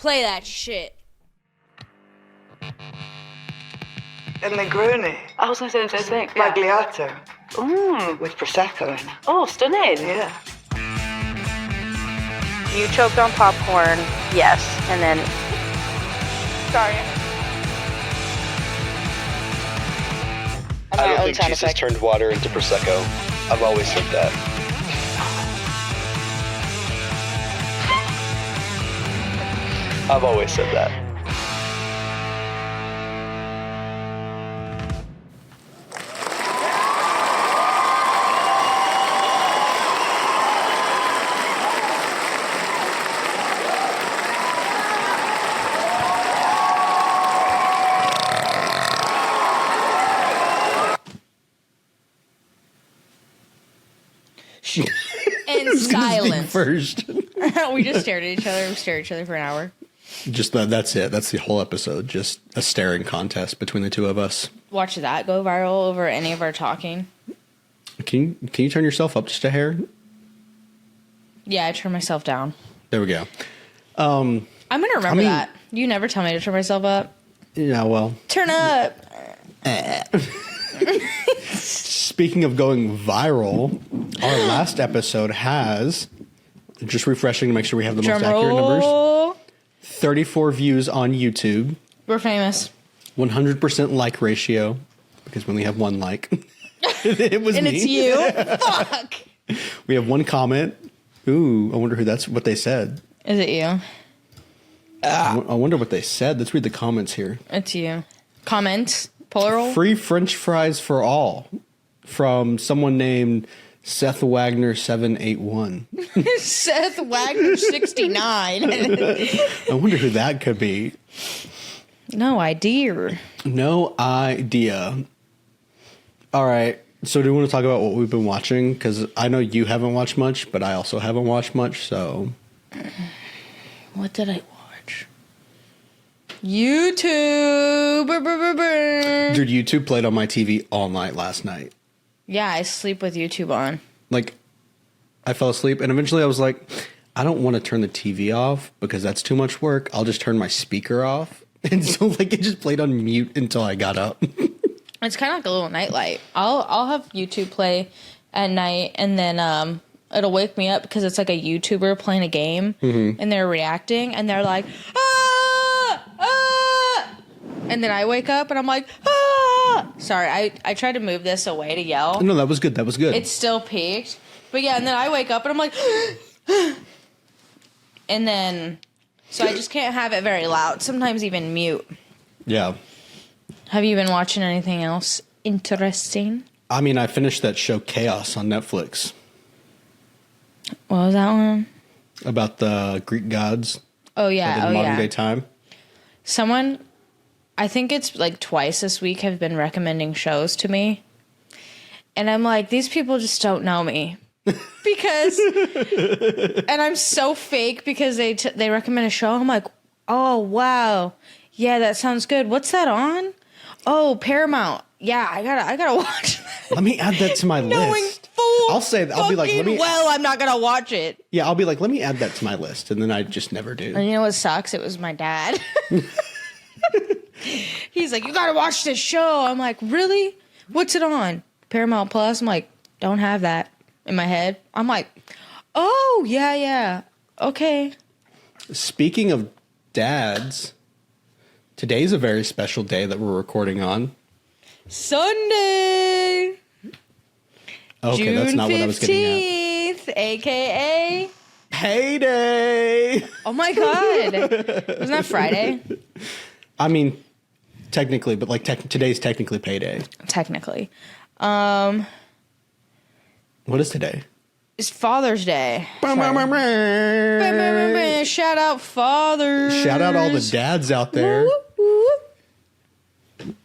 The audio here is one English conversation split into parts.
Play that shit. A Negroni. I was going to say the same thing. Magliato. With Prosecco in it. Oh, stunning. Yeah. You choked on popcorn, yes, and then... Sorry. I don't think Jesus turned water into Prosecco. I've always said that. I've always said that. In silence. First. We just stared at each other. We stared at each other for an hour. Just that's it. That's the whole episode. Just a staring contest between the two of us. Watch that go viral over any of our talking. Can you turn yourself up just a hair? Yeah, I turn myself down. There we go. I'm gonna remember that. You never tell me to turn myself up. Yeah, well. Turn up. Speaking of going viral, our last episode has, just refreshing to make sure we have the most accurate numbers, 34 views on YouTube. We're famous. 100% like ratio, because we only have one like. It was and me. It's you. Fuck. We have one comment. Ooh, I wonder what they said. Is it you? I wonder what they said. Let's read the comments here. It's you. Comment. Plural. Free French fries for all. From someone named Seth Wagner 781. Seth Wagner 69. I wonder who that could be. No idea. No idea. All right. So do you want to talk about what we've been watching? Because I know you haven't watched much, but I also haven't watched much, so. What did I watch? YouTube. Dude, YouTube played on my TV all night last night. Yeah, I sleep with YouTube on. Like, I fell asleep, and eventually I was like, I don't want to turn the TV off because that's too much work. I'll just turn my speaker off. And so, like, it just played on mute until I got up. It's kind of like a little nightlight. I'll have YouTube play at night, and then it'll wake me up because it's like a YouTuber playing a game, and they're reacting, and they're like, ah, ah, and then I wake up, and I'm like, ah. Sorry, I tried to move this away to yell. No, that was good. That was good. It's still peaked. But yeah, and then I wake up, and I'm like, and then, so I just can't have it very loud. Sometimes even mute. Yeah. Have you been watching anything else interesting? I mean, I finished that show Chaos on Netflix. What was that one? About the Greek gods. Oh, yeah. In modern day time. Someone, I think it's like twice this week, have been recommending shows to me. And I'm like, these people just don't know me. Because, and I'm so fake because they recommend a show. I'm like, oh, wow. Yeah, that sounds good. What's that on? Oh, Paramount. Yeah, I gotta watch that. Let me add that to my Knowing list. full I'll be like, I'm not gonna watch it. Yeah, I'll be like, let me add that to my list, and then I just never do. And you know what sucks? It was my dad. He's like, you gotta watch this show. I'm like, really? What's it on? Paramount Plus. I'm like, don't have that in my head. I'm like, oh yeah, okay. Speaking of dads, today's a very special day that we're recording on. Sunday. Okay, June that's not 15th, what I was getting at. AKA payday. Oh my god. Wasn't that Friday? I mean, technically, but like today's technically payday. Technically. What is today? It's Father's Day. Shout out fathers. Shout out all the dads out there. Whoop, whoop.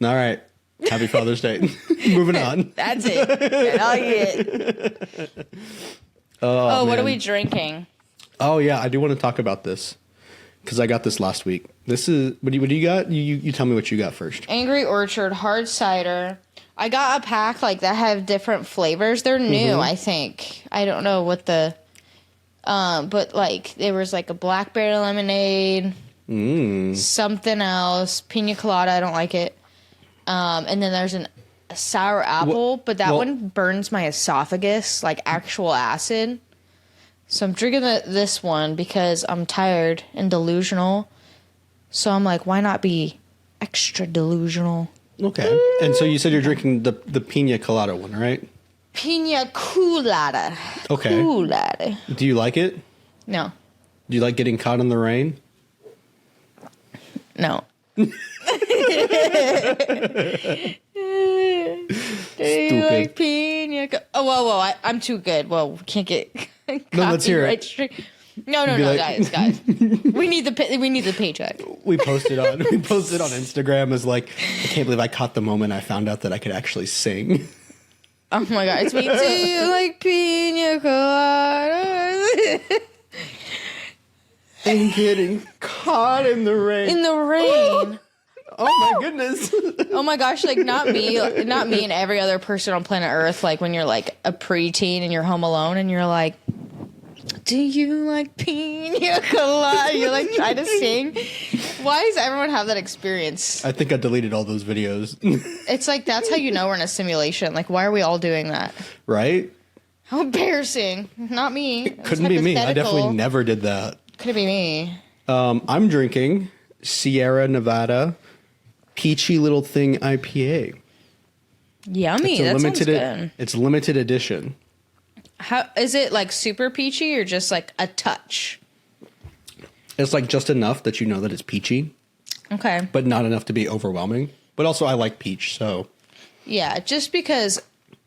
All right. Happy Father's Day. Moving on. That's it. That's all you get. Oh, what are we drinking? Oh, yeah. I do want to talk about this because I got this last week. This is, what do you got? You tell me what you got first. Angry Orchard hard cider. I got a pack like that have different flavors. They're new, I think. I don't know what the But like there was like a blackberry lemonade, something else, Piña Colada. I don't like it. And then there's a sour apple, but that one burns my esophagus, like actual acid. So I'm drinking this one because I'm tired and delusional. So I'm like, why not be extra delusional? Okay. And so you said you're drinking the Piña Colada one, right? Piña Colada. Okay. Colada. Do you like it? No. Do you like getting caught in the rain? No. Stupid. Like Piña. Whoa. I'm too good. Whoa, can't get. No, let's hear it. No, like- guys. We need the paycheck. We posted on Instagram as like, I can't believe I caught the moment I found out that I could actually sing. Oh my god, it's me. Do you like Piña Colada? And getting caught in the rain. In the rain. Oh my goodness. Oh my gosh, like not me and every other person on planet Earth, like when you're like a preteen and you're home alone and you're like, do you like Piña Colada? You're like trying to sing. Why does everyone have that experience? I think I deleted all those videos. It's like, that's how you know we're in a simulation. Like, why are we all doing that? Right? How embarrassing. Not me. It Couldn't be me. I definitely never did that. Could it be me? I'm drinking Sierra Nevada Peachy Little Thing IPA. Yummy. That sounds good. It's limited edition. How is it, like super peachy or just like a touch? It's like just enough that you know that it's peachy. Okay. But not enough to be overwhelming. But also I like peach, so. Yeah, just because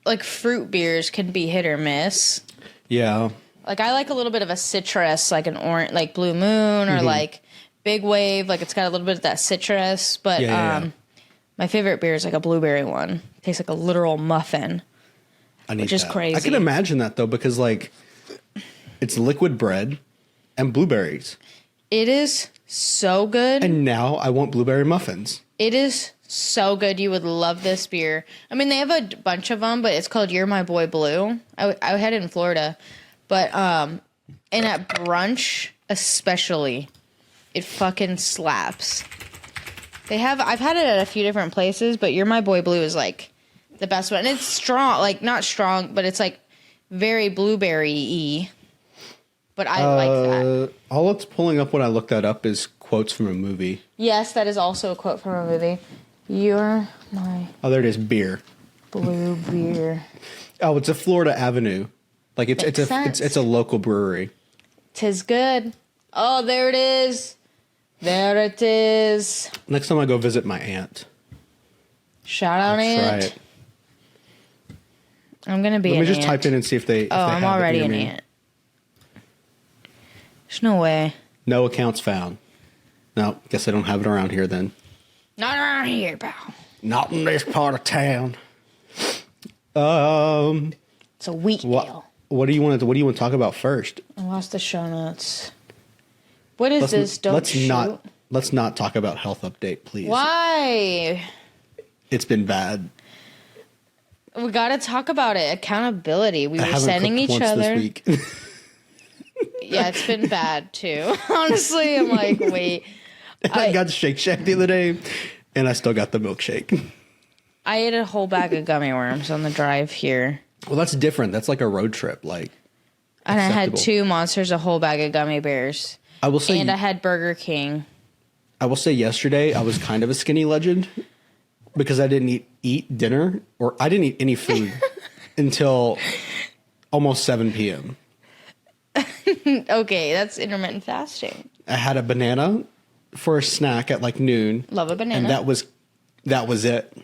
like fruit beers can be hit or miss. Yeah. Like I like a little bit of a citrus, like an orange, like Blue Moon or like Big Wave. Like it's got a little bit of that citrus. But my favorite beer is like a blueberry one. Tastes like a literal muffin. Which is crazy. I can imagine that though, because like it's liquid bread and blueberries. It is so good. And now I want blueberry muffins. It is so good. You would love this beer. I mean, they have a bunch of them, but it's called You're My Boy Blue. I had it in Florida. But, and at brunch, especially, it fucking slaps. I've had it at a few different places, but You're My Boy Blue is like the best one. And it's strong, like not strong, but it's like very blueberry-y. But I like that. All it's pulling up when I look that up is quotes from a movie. Yes, that is also a quote from a movie. You're my... Oh, there it is. Beer. Blue beer. Oh, it's a Florida Avenue. Like it's a local brewery. 'Tis good. Oh, there it is. There it is. Next time I go visit my aunt. Shout out, aunt. Try it. I'm gonna be. Let an me just aunt. type in and see if they. I'm already an aunt. There's no way. No accounts found. No, guess I don't have it around here then. Not around here, pal. Not in this part of town. It's a wheat ale. What do you want to talk about first? I lost the show notes. What is this? Let's not talk about health update, please. Why? It's been bad. We gotta talk about it. Accountability. We were sending each other. This week. Yeah, it's been bad too. Honestly, I'm like, wait. I got Shake Shack the other day, and I still got the milkshake. I ate a whole bag of gummy worms on the drive here. Well, that's different. That's like a road trip, like. And I had 2 Monsters, a whole bag of gummy bears. I will say, and I had Burger King. I will say, yesterday I was kind of a skinny legend because I didn't eat dinner, or I didn't eat any food until almost 7 p.m. Okay, that's intermittent fasting. I had a banana for a snack at like noon. Love a banana. And that was it.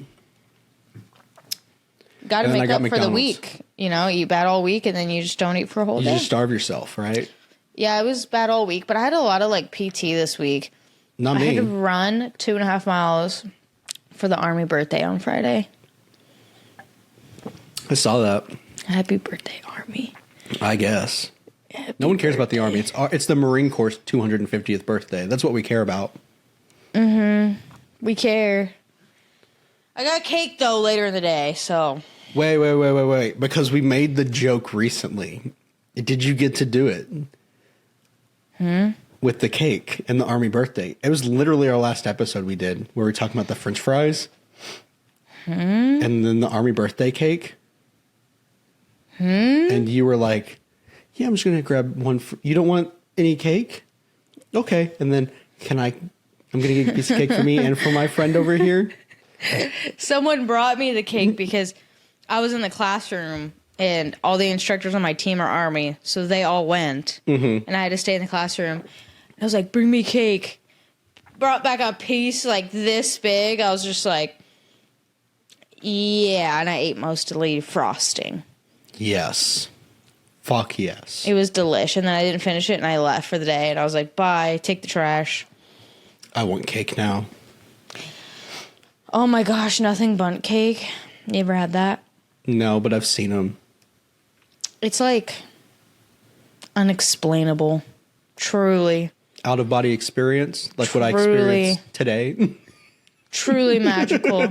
Got to make up for the week. You know, eat bad all week and then you just don't eat for a whole day. You just starve yourself, right? Yeah, I was bad all week, but I had a lot of like PT this week. Not me. I had to run 2.5 miles for the Army birthday on Friday. I saw that. Happy birthday, Army. I guess. No one cares about the Army. It's the Marine Corps' 250th birthday. That's what we care about. Mm-hmm. We care. I got cake, though, later in the day, so... Wait. Because we made the joke recently. Did you get to do it? with the cake and the army birthday. It was literally our last episode we did where we were talking about the French fries and then the army birthday cake. And you were like, yeah, I'm just going to grab one. You don't want any cake? Okay. And then I'm going to get a piece of cake for me and for my friend over here. Someone brought me the cake because I was in the classroom and all the instructors on my team are Army. So they all went and I had to stay in the classroom. I was like, bring me cake. Brought back a piece like this big. I was just like, yeah. And I ate mostly frosting. Yes. Fuck yes. It was delish. And then I didn't finish it and I left for the day. And I was like, bye. Take the trash. I want cake now. Oh my gosh. Nothing bundt cake. You ever had that? No, but I've seen them. It's like unexplainable. Truly. Out of body experience, like what I experienced today. Truly magical.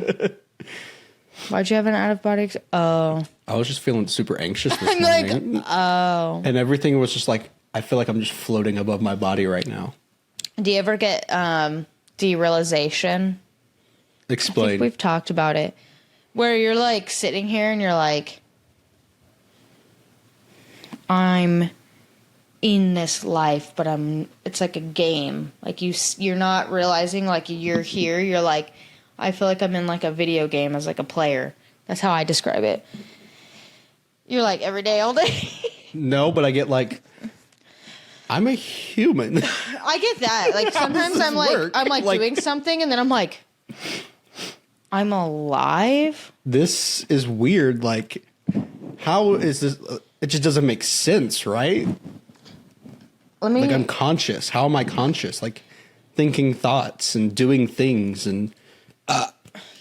Why'd you have an out of body? I was just feeling super anxious this I'm morning. like, oh. And everything was just like, I feel like I'm just floating above my body right now. Do you ever get derealization? Explain. I think we've talked about it. Where you're like sitting here and you're like, I'm in this life, but it's like a game. Like you're not realizing like you're here. You're like, I feel like I'm in like a video game as like a player. That's how I describe it. You're like every day, all day. No, but I get like, I'm a human. I get that. Like sometimes I'm like doing something and then I'm like, I'm alive. This is weird. Like, how is this? It just doesn't make sense, right? Like I'm conscious. How am I conscious? Like thinking thoughts and doing things and.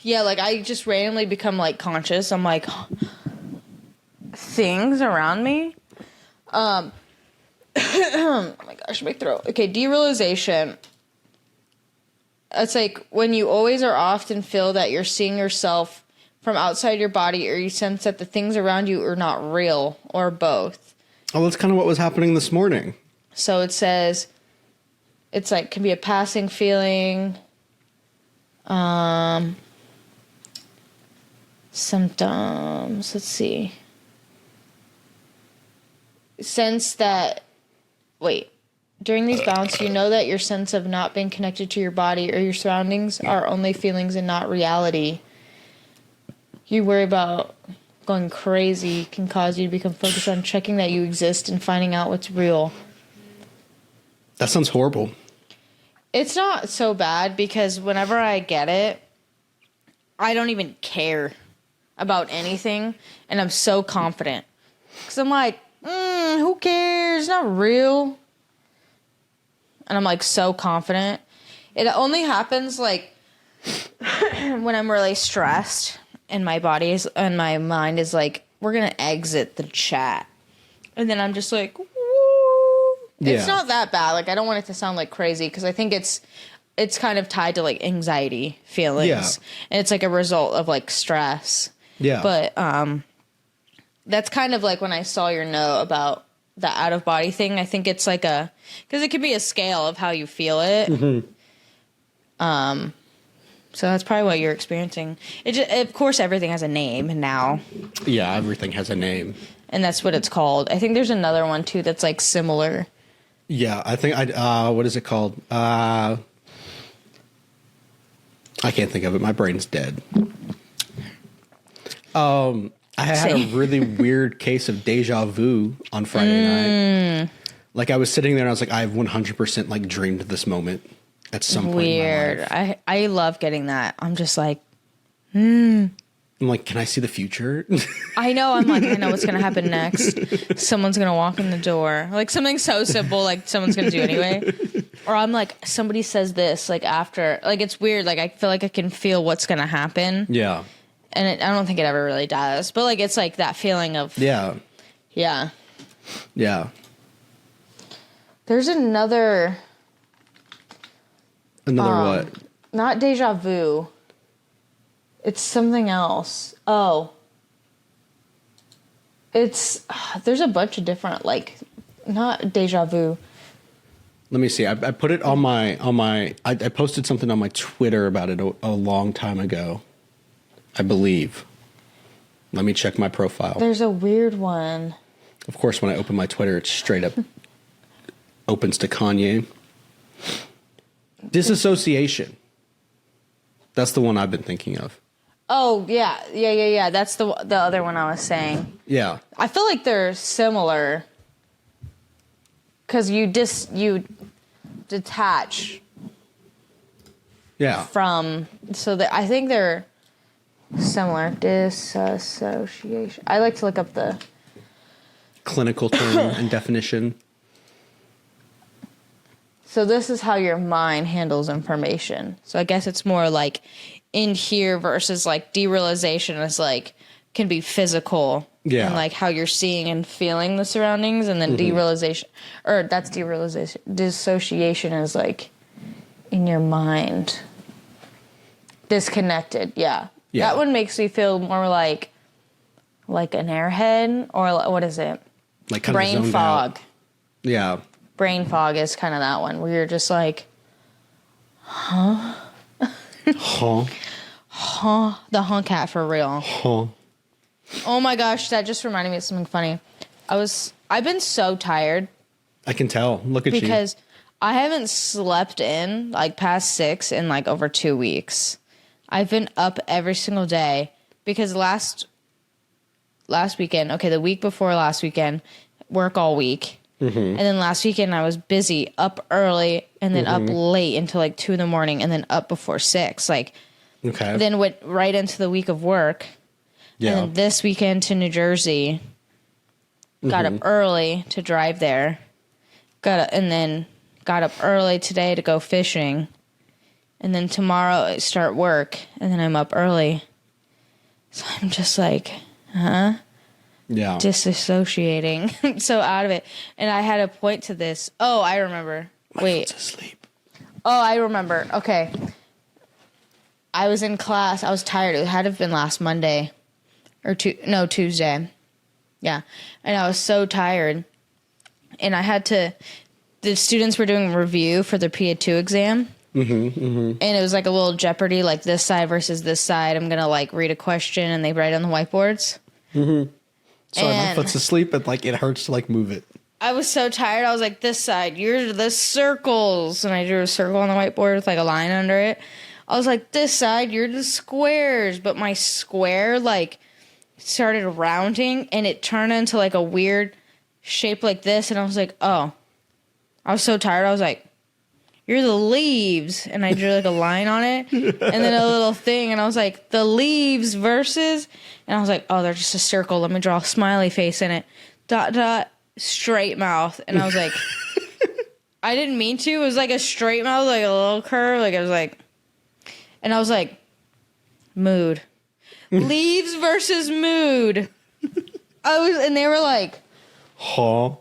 Yeah, like I just randomly become like conscious. I'm like things around me. Oh my gosh, my throat. Okay, derealization. It's like when you always or often feel that you're seeing yourself from outside your body, or you sense that the things around you are not real, or both. Oh, that's kind of what was happening this morning. So it says it's like can be a passing feeling. Symptoms. Let's see. Sense that. Wait. During these bouts, you know that your sense of not being connected to your body or your surroundings are only feelings and not reality. You worry about going crazy can cause you to become focused on checking that you exist and finding out what's real. That sounds horrible. It's not so bad because whenever I get it, I don't even care about anything, and I'm so confident. Because I'm like, who cares? It's not real. And I'm like so confident. It only happens like when I'm really stressed and my body is and my mind is like, we're gonna exit the chat. And then I'm just like, woo. Yeah. It's not that bad. Like I don't want it to sound like crazy because I think it's kind of tied to like anxiety feelings. Yeah. And it's like a result of like stress. Yeah. But that's kind of like when I saw your note about the out of body thing. I think it's like because it could be a scale of how you feel it. Mm-hmm. So that's probably what you're experiencing. Of course, everything has a name now. Yeah, everything has a name. And that's what it's called. I think there's another one too that's like similar. Yeah, I think what is it called? I can't think of it. My brain's dead. I had a really weird case of deja vu on Friday night. Like I was sitting there and I was like, I've 100% like dreamed this moment at some point in my life. I love getting that. I'm just like, I'm like, can I see the future? I know. I'm like, I know what's going to happen next. Someone's going to walk in the door. Like something so simple, like someone's going to do anyway. Or I'm like, somebody says this, like after, like it's weird. Like I feel like I can feel what's going to happen. Yeah. And I don't think it ever really does. But like, it's like that feeling of. Yeah. Yeah. Yeah. There's another. Another what? Not deja vu. It's something else. Oh. There's a bunch of different, like, not deja vu. Let me see. I put it on my. I posted something on my Twitter about it a long time ago, I believe. Let me check my profile. There's a weird one. Of course, when I open my Twitter, it straight up opens to Kanye. Dissociation. That's the one I've been thinking of. Oh, yeah. That's the other one I was saying. Yeah. I feel like they're similar because you detach from, so that I think they're similar. Dissociation. I like to look up the clinical term and definition. So this is how your mind handles information. So I guess it's more like in here versus like derealization is like can be physical. Yeah. And like how you're seeing and feeling the surroundings, and then derealization, or that's derealization. Dissociation is like in your mind. Disconnected, yeah. That one makes me feel more like an airhead, or what is it? Like kind brain of zoned fog. Out. Yeah. Brain fog is kind of that one where you're just like, huh? The honk cat for real. Huh. Oh my gosh, that just reminded me of something funny. I've been so tired. I can tell. Look at you. Because I haven't slept in like past 6 in like over 2 weeks. I've been up every single day because last weekend, the week before last weekend, work all week. Mm-hmm. And then last weekend I was busy, up early, and then up late until like 2 a.m, and then up before 6. Then went right into the week of work. Yeah. And then this weekend to New Jersey, got up early to drive there. And then got up early today to go fishing. And then tomorrow I start work, and then I'm up early. So I'm just like, huh? Yeah. Disassociating. So out of it. And I had a point to this. Oh, I remember. Wait. Asleep. Oh, I remember. Okay. I was in class. I was tired. It had to have been last Monday. Tuesday. Yeah. And I was so tired. And the students were doing a review for their PA2 exam. And it was like a little Jeopardy, like this side versus this side. I'm going to like read a question and they write on the whiteboards. Sorry, my foot's asleep, but like it hurts to like move it. I was so tired. I was like, this side, you're the circles. And I drew a circle on the whiteboard with like a line under it. I was like, this side, you're the squares. But my square like started rounding and it turned into like a weird shape like this. And I was like, oh, I was so tired. I was like, you're the leaves. And I drew like a line on it and then a little thing. And I was like, the leaves versus. And I was like, oh, they're just a circle. Let me draw a smiley face in it. ... straight mouth. And I was like, I didn't mean to. It was like a straight mouth, like a little curve. Like I was like, and I was like, mood. Leaves versus mood. And they were like, huh?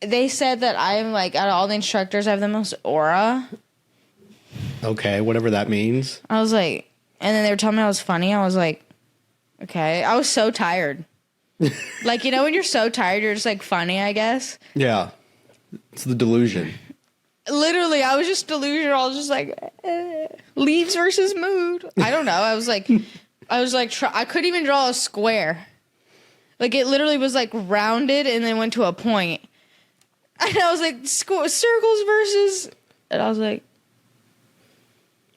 They said that I'm like, out of all the instructors, I have the most aura. Okay, whatever that means. I was like, and then they were telling me I was funny. I was like, okay. I was so tired. Like, you know, when you're so tired, you're just like funny, I guess. Yeah. It's the delusion. Literally, I was just delusional. I was just like, leaves versus mood. I don't know. I was like, I couldn't even draw a square. Like, it literally was like rounded and then went to a point. And I was like, circles versus, and I was like,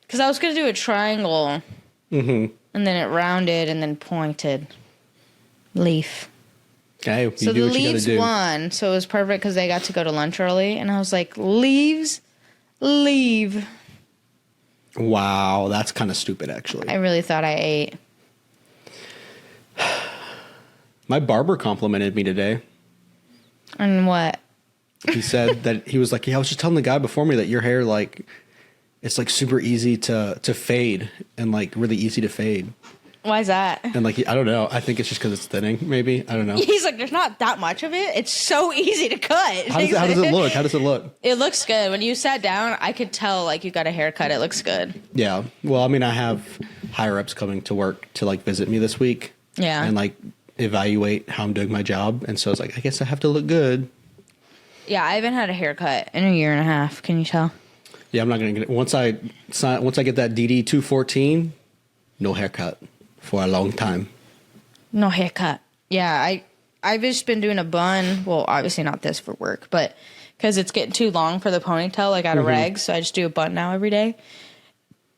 because I was going to do a triangle. And then it rounded and then pointed. Leaf. Okay, you so do the what you leaves gotta do. won, so it was perfect because they got to go to lunch early, and I was like, leaves, leave. Wow, that's kind of stupid, actually. I really thought I ate. My barber complimented me today. And what? He said that he was like, yeah, I was just telling the guy before me that your hair, like, it's like super easy to fade and like really easy to fade. Why is that? And like, I don't know. I think it's just because it's thinning, maybe. I don't know. He's like, there's not that much of it. It's so easy to cut. How does it look? How does it look? It looks good. When you sat down, I could tell like you got a haircut. It looks good. Yeah. Well, I mean, I have higher ups coming to work to like visit me this week. Yeah. And like evaluate how I'm doing my job. And so I was like, I guess I have to look good. Yeah, I haven't had a haircut in 1.5 years. Can you tell? Yeah, I'm not gonna get it. Once I get that DD 214, no haircut for a long time. No haircut. Yeah, I've just been doing a bun. Well, obviously not this for work, but because it's getting too long for the ponytail, like out of rags, so I just do a bun now every day.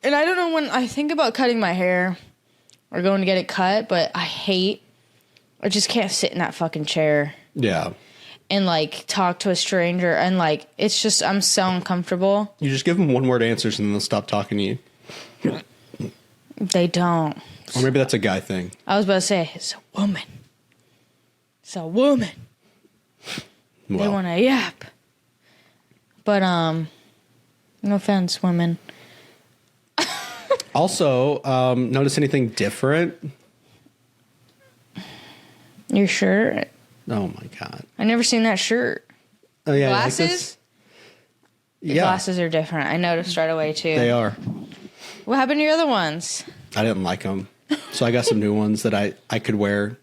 And I don't know when I think about cutting my hair or going to get it cut, but I just can't sit in that fucking chair. Yeah. And like talk to a stranger, and like it's just I'm so uncomfortable. You just give them one word answers and then they'll stop talking to you. They don't. Or maybe that's a guy thing. I was about to say it's a woman. It's a woman. Well, They want to yap. But no offense, women. Also, notice anything different? Your shirt. Oh my god! I never seen that shirt. Oh yeah, Glasses. like this? The Yeah, glasses are different. I noticed right away too. they are. What happened to your other ones? I didn't like them, so I got some new ones that I could wear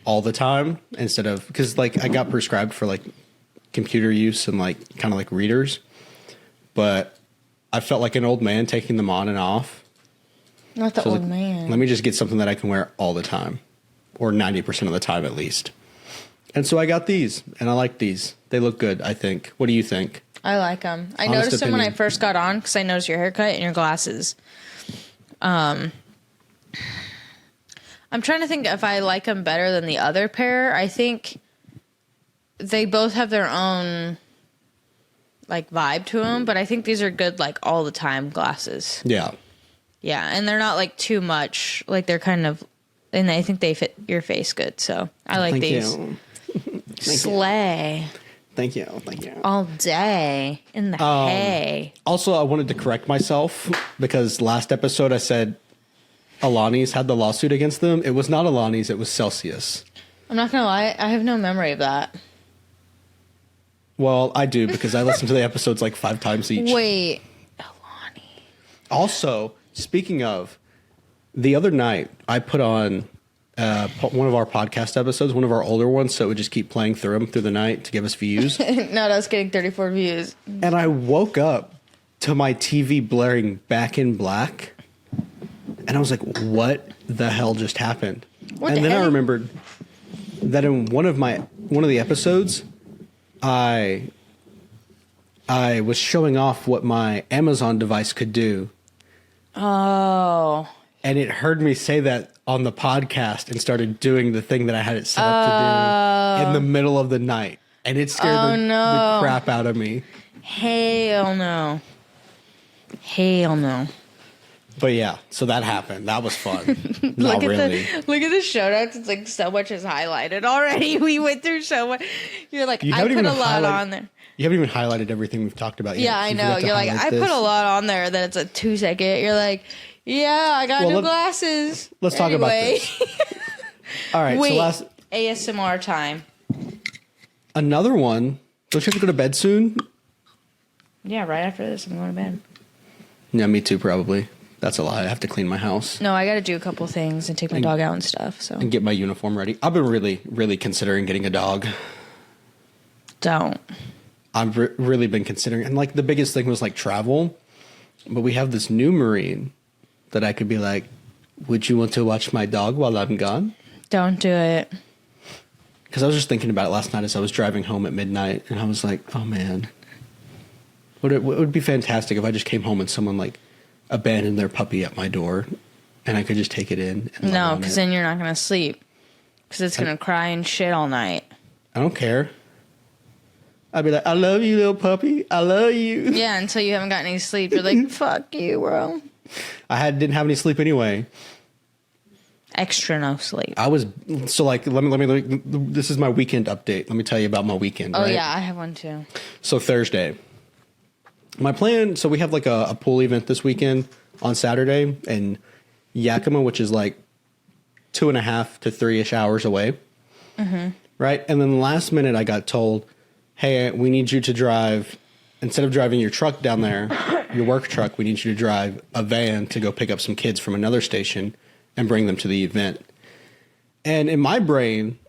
all the time instead of, because like I got prescribed for like computer use and like kind of like readers, but I felt like an old man taking them on and off. Not the So old man. Let me just get something that I can wear all the time, or 90% of the time at least. And so I got these, and I like these. They look good, I think. What do you think? I like them. I Honest noticed them when I opinion. first got on because I noticed your haircut and your glasses. I'm trying to think if I like them better than the other pair. I think they both have their own like vibe to them, but I think these are good like all the time glasses. Yeah. Yeah, and they're not like too much. Like they're kind of, and I think they fit your face good. So I like Thank these. you. Slay Thank you. Thank you. all day in the hay. Also, I wanted to correct myself because last episode I said Alani's had the lawsuit against them. It was not Alani's, it was Celsius. I'm not gonna lie, I have no memory of that. Well, I do because I listened to the episodes like 5 times each. Wait, Alani. Also, speaking of, the other night I put on one of our podcast episodes, one of our older ones, so it would just keep playing through them through the night to give us views. No, that was getting 34 views. And I woke up to my TV blaring Back in Black. And I was like, what the hell just happened? What and the then heck? I remembered that in one of the episodes, I was showing off what my Amazon device could do. Oh. And it heard me say that on the podcast and started doing the thing that I had it set up to do in the middle of the night. And it scared the crap out of me. Hell no. Hell no. But yeah, so that happened. That was fun. Not Look really. at the show notes. It's like so much is highlighted already. We went through so much. You're like, You I haven't put a even lot highlighted- on there. You haven't even highlighted everything we've talked about yet. Yeah, I You know. forgot to You're like, highlight I this. put a lot on there that it's a 2-second. You're like, yeah, I got Well, new glasses. Let's talk about Anyway. this. All right, Wait, so last ASMR time. another one. Don't you have to go to bed soon? Yeah, right after this, I'm going to bed. Yeah, me too, probably. That's a lie. I have to clean my house No, I got to do a couple things and take my dog out and stuff. So and get my uniform ready. I've been really, really considering getting a dog. don't. I've really been considering, and like the biggest thing was like travel. But we have this new Marine that I could be like, would you want to watch my dog while I'm gone? Don't do it. Because I was just thinking about it last night as I was driving home at midnight, and I was like, oh man, it would be fantastic if I just came home and someone like abandoned their puppy at my door, and I could just take it in. And No, love on because it. then you're not going to sleep. Because it's going to cry and shit all night. I don't care. I'd be like, I love you, little puppy. I love you. Yeah, until you haven't gotten any sleep. You're like, fuck you, bro. Didn't have any sleep anyway. Extra no sleep. I was so like let me this is my weekend update. Let me tell you about my weekend. Oh, right? yeah, I have one too. So Thursday, my plan. So we have like a pool event this weekend on Saturday in Yakima, which is like 2.5 to 3-ish hours away. Mm-hmm. Right, and then last minute I got told, "Hey, we need you to drive instead of driving your truck down there, your work truck. We need you to drive a van to go pick up some kids from another station and bring them to the event." And in my brain,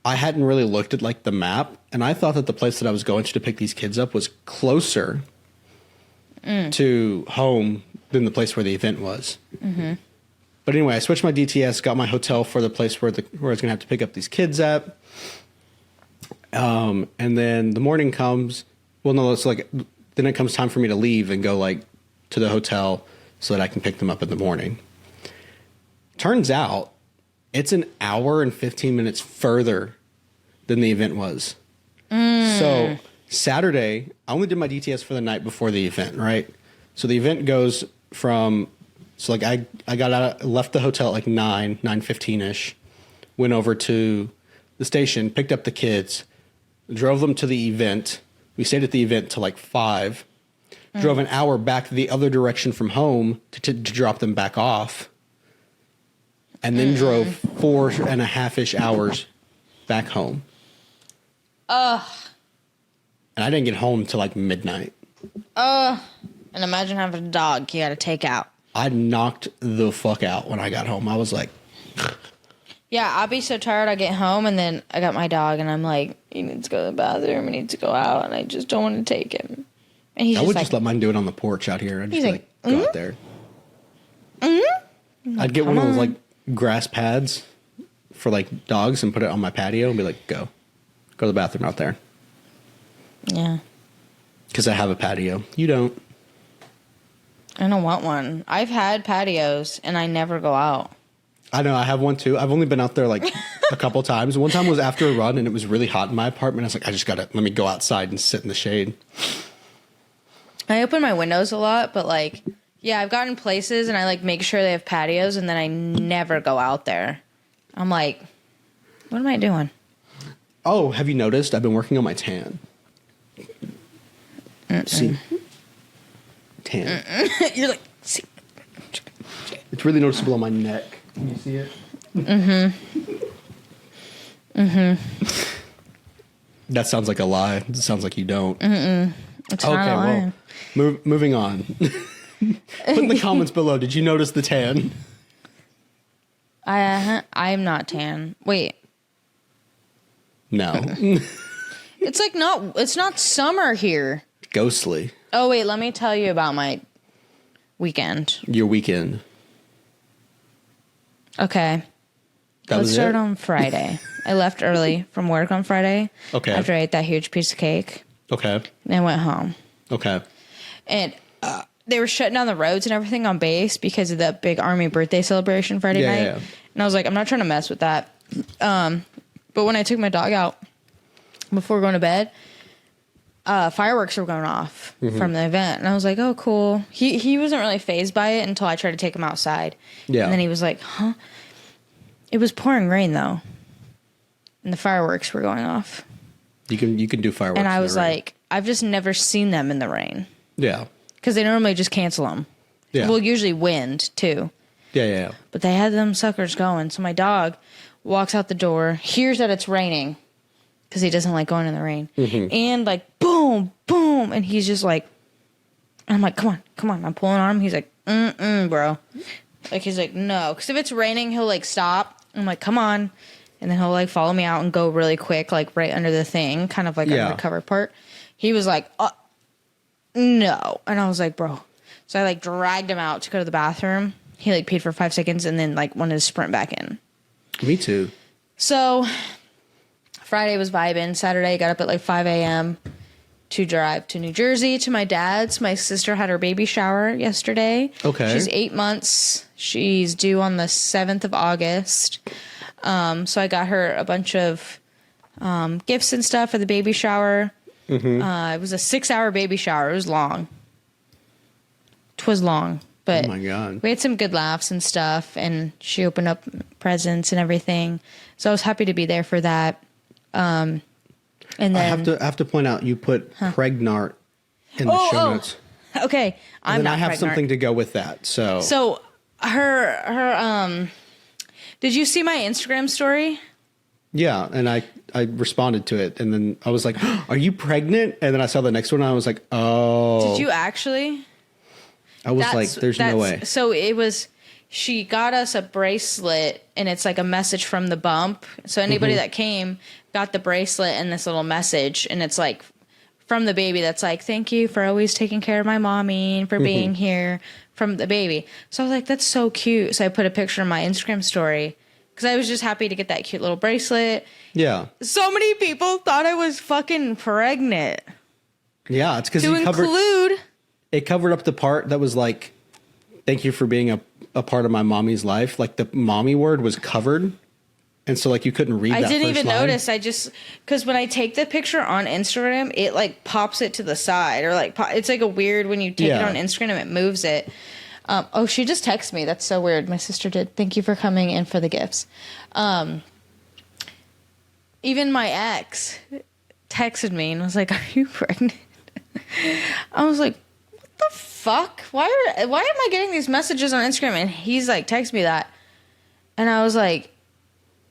I hadn't really looked at like the map, and I thought that the place that I was going to pick these kids up was closer to home than the place where the event was. Mm-hmm. But anyway, I switched my DTS, got my hotel for the place where I was going to have to pick up these kids at. And then the morning comes. Well, no, it's like then it comes time for me to leave and go like to the hotel so that I can pick them up in the morning. Turns out it's an hour and 15 minutes further than the event was. So Saturday, I only did my DTS for the night before the event, right? So the event goes from, so like I got out, left the hotel at like 9:15ish, went over to the station, picked up the kids, drove them to the event. We stayed at the event till like 5, drove an hour back the other direction from home to drop them back off, and then drove 4.5-ish hours back home. And I didn't get home till like midnight. And imagine having a dog you got to take out. I knocked the fuck out when I got home. I was like... Yeah, I'll be so tired. I get home and then I got my dog and I'm like, he needs to go to the bathroom. He needs to go out and I just don't want to take him. And he's I just would like, just let mine do it on the porch out here. I'd just like, go out there. I'd get one of those like grass pads for like dogs and put it on my patio and be like, go to the bathroom out there. Yeah. Because I have a patio. You don't. I don't want one. I've had patios and I never go out. I know, I have one too. I've only been out there like a couple times. One time was after a run and it was really hot in my apartment. I was like, I just gotta, let me go outside and sit in the shade. I open my windows a lot, but like, yeah, I've gotten places and I like make sure they have patios and then I never go out there. I'm like, what am I doing? Oh, have you noticed? I've been working on my tan. See? Tan. You're like, see. It's really noticeable on my neck. Can you see it? That sounds like a lie. It sounds like you don't. It's not a lie. Well, moving on. Put in the comments below, did you notice the tan? I'm not tan. Wait. No. It's like it's not summer here. Ghostly. Oh, wait, let me tell you about my weekend. Your weekend. Okay. That Let's was start it? on Friday. I left early from work on Friday. Okay. After I ate that huge piece of cake. Okay. And I went home. Okay. And they were shutting down the roads and everything on base because of the big Army birthday celebration Friday night. Yeah. And I was like, I'm not trying to mess with that. But when I took my dog out before going to bed, fireworks were going off from the event. And I was like, oh, cool. He wasn't really fazed by it until I tried to take him outside. Yeah. And then he was like, huh? It was pouring rain, though. And the fireworks were going off. You can do fireworks. And I in the was rain. like, I've just never seen them in the rain. Yeah. Because they normally just cancel them. Yeah. Well, usually wind, too. Yeah. But they had them suckers going. So my dog walks out the door, hears that it's raining, because he doesn't like going in the rain. And like, boom, boom. And he's just like, I'm like, come on. I'm pulling on him. He's like, bro. Like, he's like, no. Because if it's raining, he'll like stop. I'm like, come on. And then he'll like follow me out and go really quick, like right under the thing, kind of like under the cover part. He was like, no. And I was like, bro. So I like dragged him out to go to the bathroom. He like peed for 5 seconds and then like wanted to sprint back in. Me too. So Friday was vibing. Saturday got up at like 5 a.m. to drive to New Jersey to my dad's. My sister had her baby shower yesterday. Okay. She's 8 months. She's due on the 7th of August. So I got her a bunch of gifts and stuff for the baby shower. It was a 6-hour baby shower. It was long. 'Twas long. But oh my God. we had some good laughs and stuff, and she opened up presents and everything. So I was happy to be there for that. And then I have to point out you put Pregnart in the show notes. Okay, I'm And then not I have pregnant. something to go with that. So her did you see my Instagram story? yeah, and I responded to it, and then I was like, "Are you pregnant?" And then I saw the next one, and I was like, "Oh." Did you actually? I was like, "There's no way." So it was. she got us a bracelet, and it's like a message from the bump. So anybody that came got the bracelet and this little message, and it's like from the baby that's like, thank you for always taking care of my mommy and for being here, from the baby. So I was like, that's so cute. So I put a picture in my Instagram story because I was just happy to get that cute little bracelet. Yeah. So many people thought I was fucking pregnant. Yeah, it's because it covered up the part that was like, thank you for being a part of my mommy's life. Like the mommy word was covered. And so like you couldn't read that I didn't even line. notice. I just, because when I take the picture on Instagram, it like pops it to the side, or like it's like a weird when you take it on Instagram, it moves it. Oh, she just texted me. That's so weird. My sister did. Thank you for coming and for the gifts. Even my ex texted me and was like, "Are you pregnant?" I was like, "What the fuck? Why am I getting these messages on Instagram?" And he's like, "Text me that," and I was like,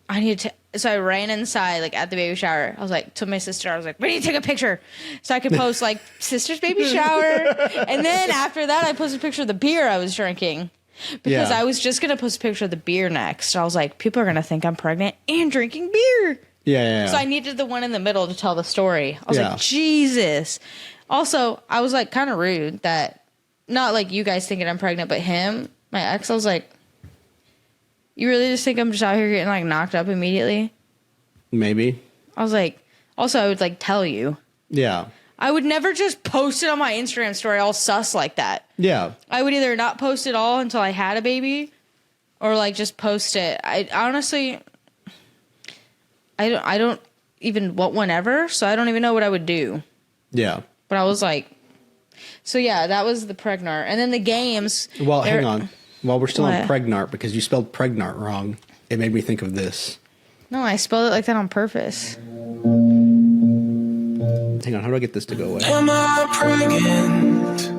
I need to. So I ran inside, like at the baby shower. I was like, to my sister, I was like, we need to take a picture so I could post like sister's baby shower. And then after that, I posted a picture of the beer I was drinking because I was just going to post a picture of the beer next. I was like, people are going to think I'm pregnant and drinking beer. Yeah. So I needed the one in the middle to tell the story. I was like, Jesus. Also, I was like kind of rude that not like you guys thinking I'm pregnant, but him, my ex, I was like, you really just think I'm just out here getting like knocked up immediately? Maybe. I was like, also I would like tell you. Yeah. I would never just post it on my Instagram story all sus like that. Yeah. I would either not post it all until I had a baby or like just post it. I honestly, I don't even want one ever, so I don't even know what I would do. Yeah. But I was like, so yeah, that was the Pregnart. And then the games. Well, hang on. While we're still on Pregnart, because you spelled Pregnart wrong, it made me think of this. No, I spelled it like that on purpose. Hang on, how do I get this to go away? Am I pregnant?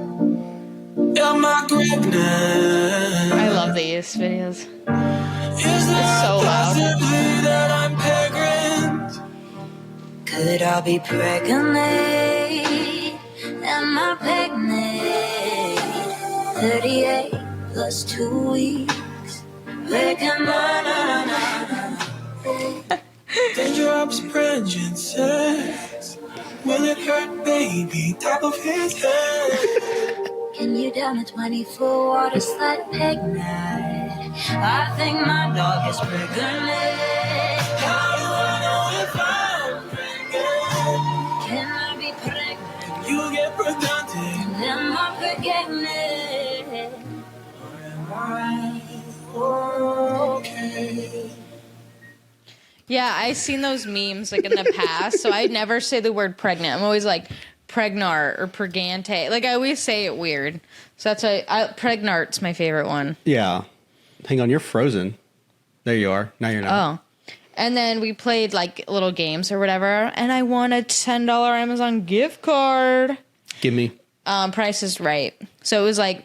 Am I pregnant? I love these videos. It's so loud. That I'm pregnant? Could I be pregnant? Am I pregnant? 38 plus 2 weeks. Dangerous pregnant sex. Will it hurt, baby? Top of his head. Can you down a 24 water slide peg night? I think my dog is pregnant. How do I know if I'm pregnant? Can I be pregnant? You get pregnant. And am I pregnant? Or am I okay? Yeah, I've seen those memes like in the past, so I never say the word pregnant. I'm always like Pregnart or Pregante. Like I always say it weird. So that's why Pregnart's my favorite one. Yeah. Hang on, you're frozen. There you are. Now you're not. Oh. And then we played like little games or whatever, and I won a $10 Amazon gift card. Give me. Price is Right. So it was like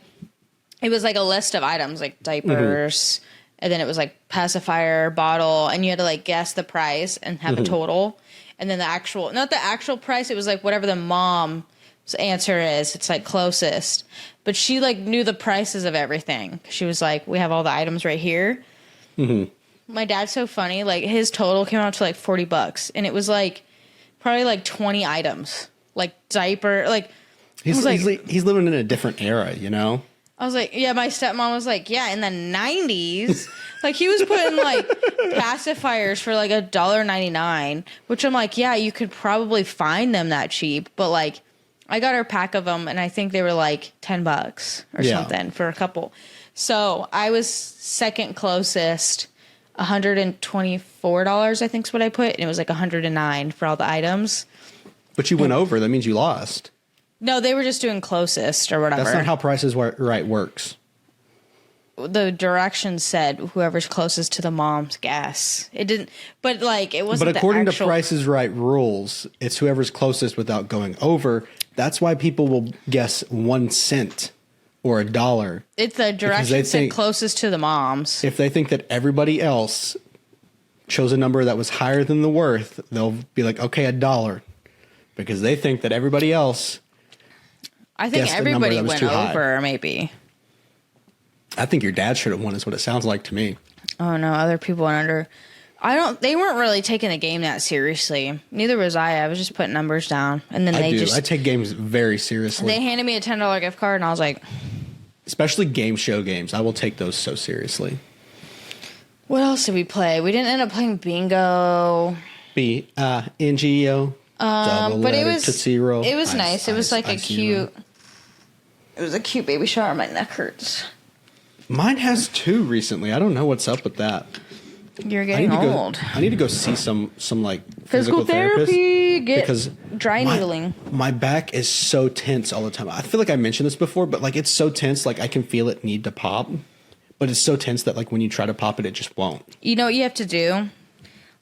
a list of items like diapers, and then it was like pacifier, bottle, and you had to like guess the price and have a total. And then not the actual price, it was like whatever the mom's answer is. It's like closest. But she like knew the prices of everything. She was like, we have all the items right here. My dad's so funny. Like his total came out to like $40. And it was like probably like 20 items. Like diaper, like. He's living in a different era, you know? I was like, yeah, my stepmom was like, yeah, in the 90s. Like, he was putting, like, pacifiers for, like, $1.99, which I'm like, yeah, you could probably find them that cheap. But, like, I got her a pack of them, and I think they were, like, $10 or something for a couple. So I was second closest, $124, I think is what I put, and it was, like, $109 for all the items. But you went over. That means you lost. No, they were just doing closest or whatever. That's not how Price is Right works. The directions said whoever's closest to the mom's guess. It didn't, but like it wasn't. But according to Price is Right rules, it's whoever's closest without going over. That's why people will guess 1 cent or $1. It's the direction said closest to the mom's. If they think that everybody else chose a number that was higher than the worth, they'll be like, okay, $1, because they think that everybody else. I think everybody went over, maybe. I think your dad should have won is what it sounds like to me. Oh no, other people went under. They weren't really taking the game that seriously. Neither was I. I was just putting numbers down. And then I take games very seriously. They handed me a $10 gift card and I was like, especially game show games. I will take those so seriously. what else did we play? We didn't end up playing bingo. B-I-N-G-O. But it was Tootsie Roll. It was nice. It was like a cute. It was a cute baby shower. My neck hurts. Mine has 2 recently. I don't know what's up with that. You're getting old. I need to go see some like physical therapy. Get dry needling. My back is so tense all the time. I feel like I mentioned this before, but like it's so tense, like I can feel it need to pop, but it's so tense that like when you try to pop it, it just won't. You know what you have to do?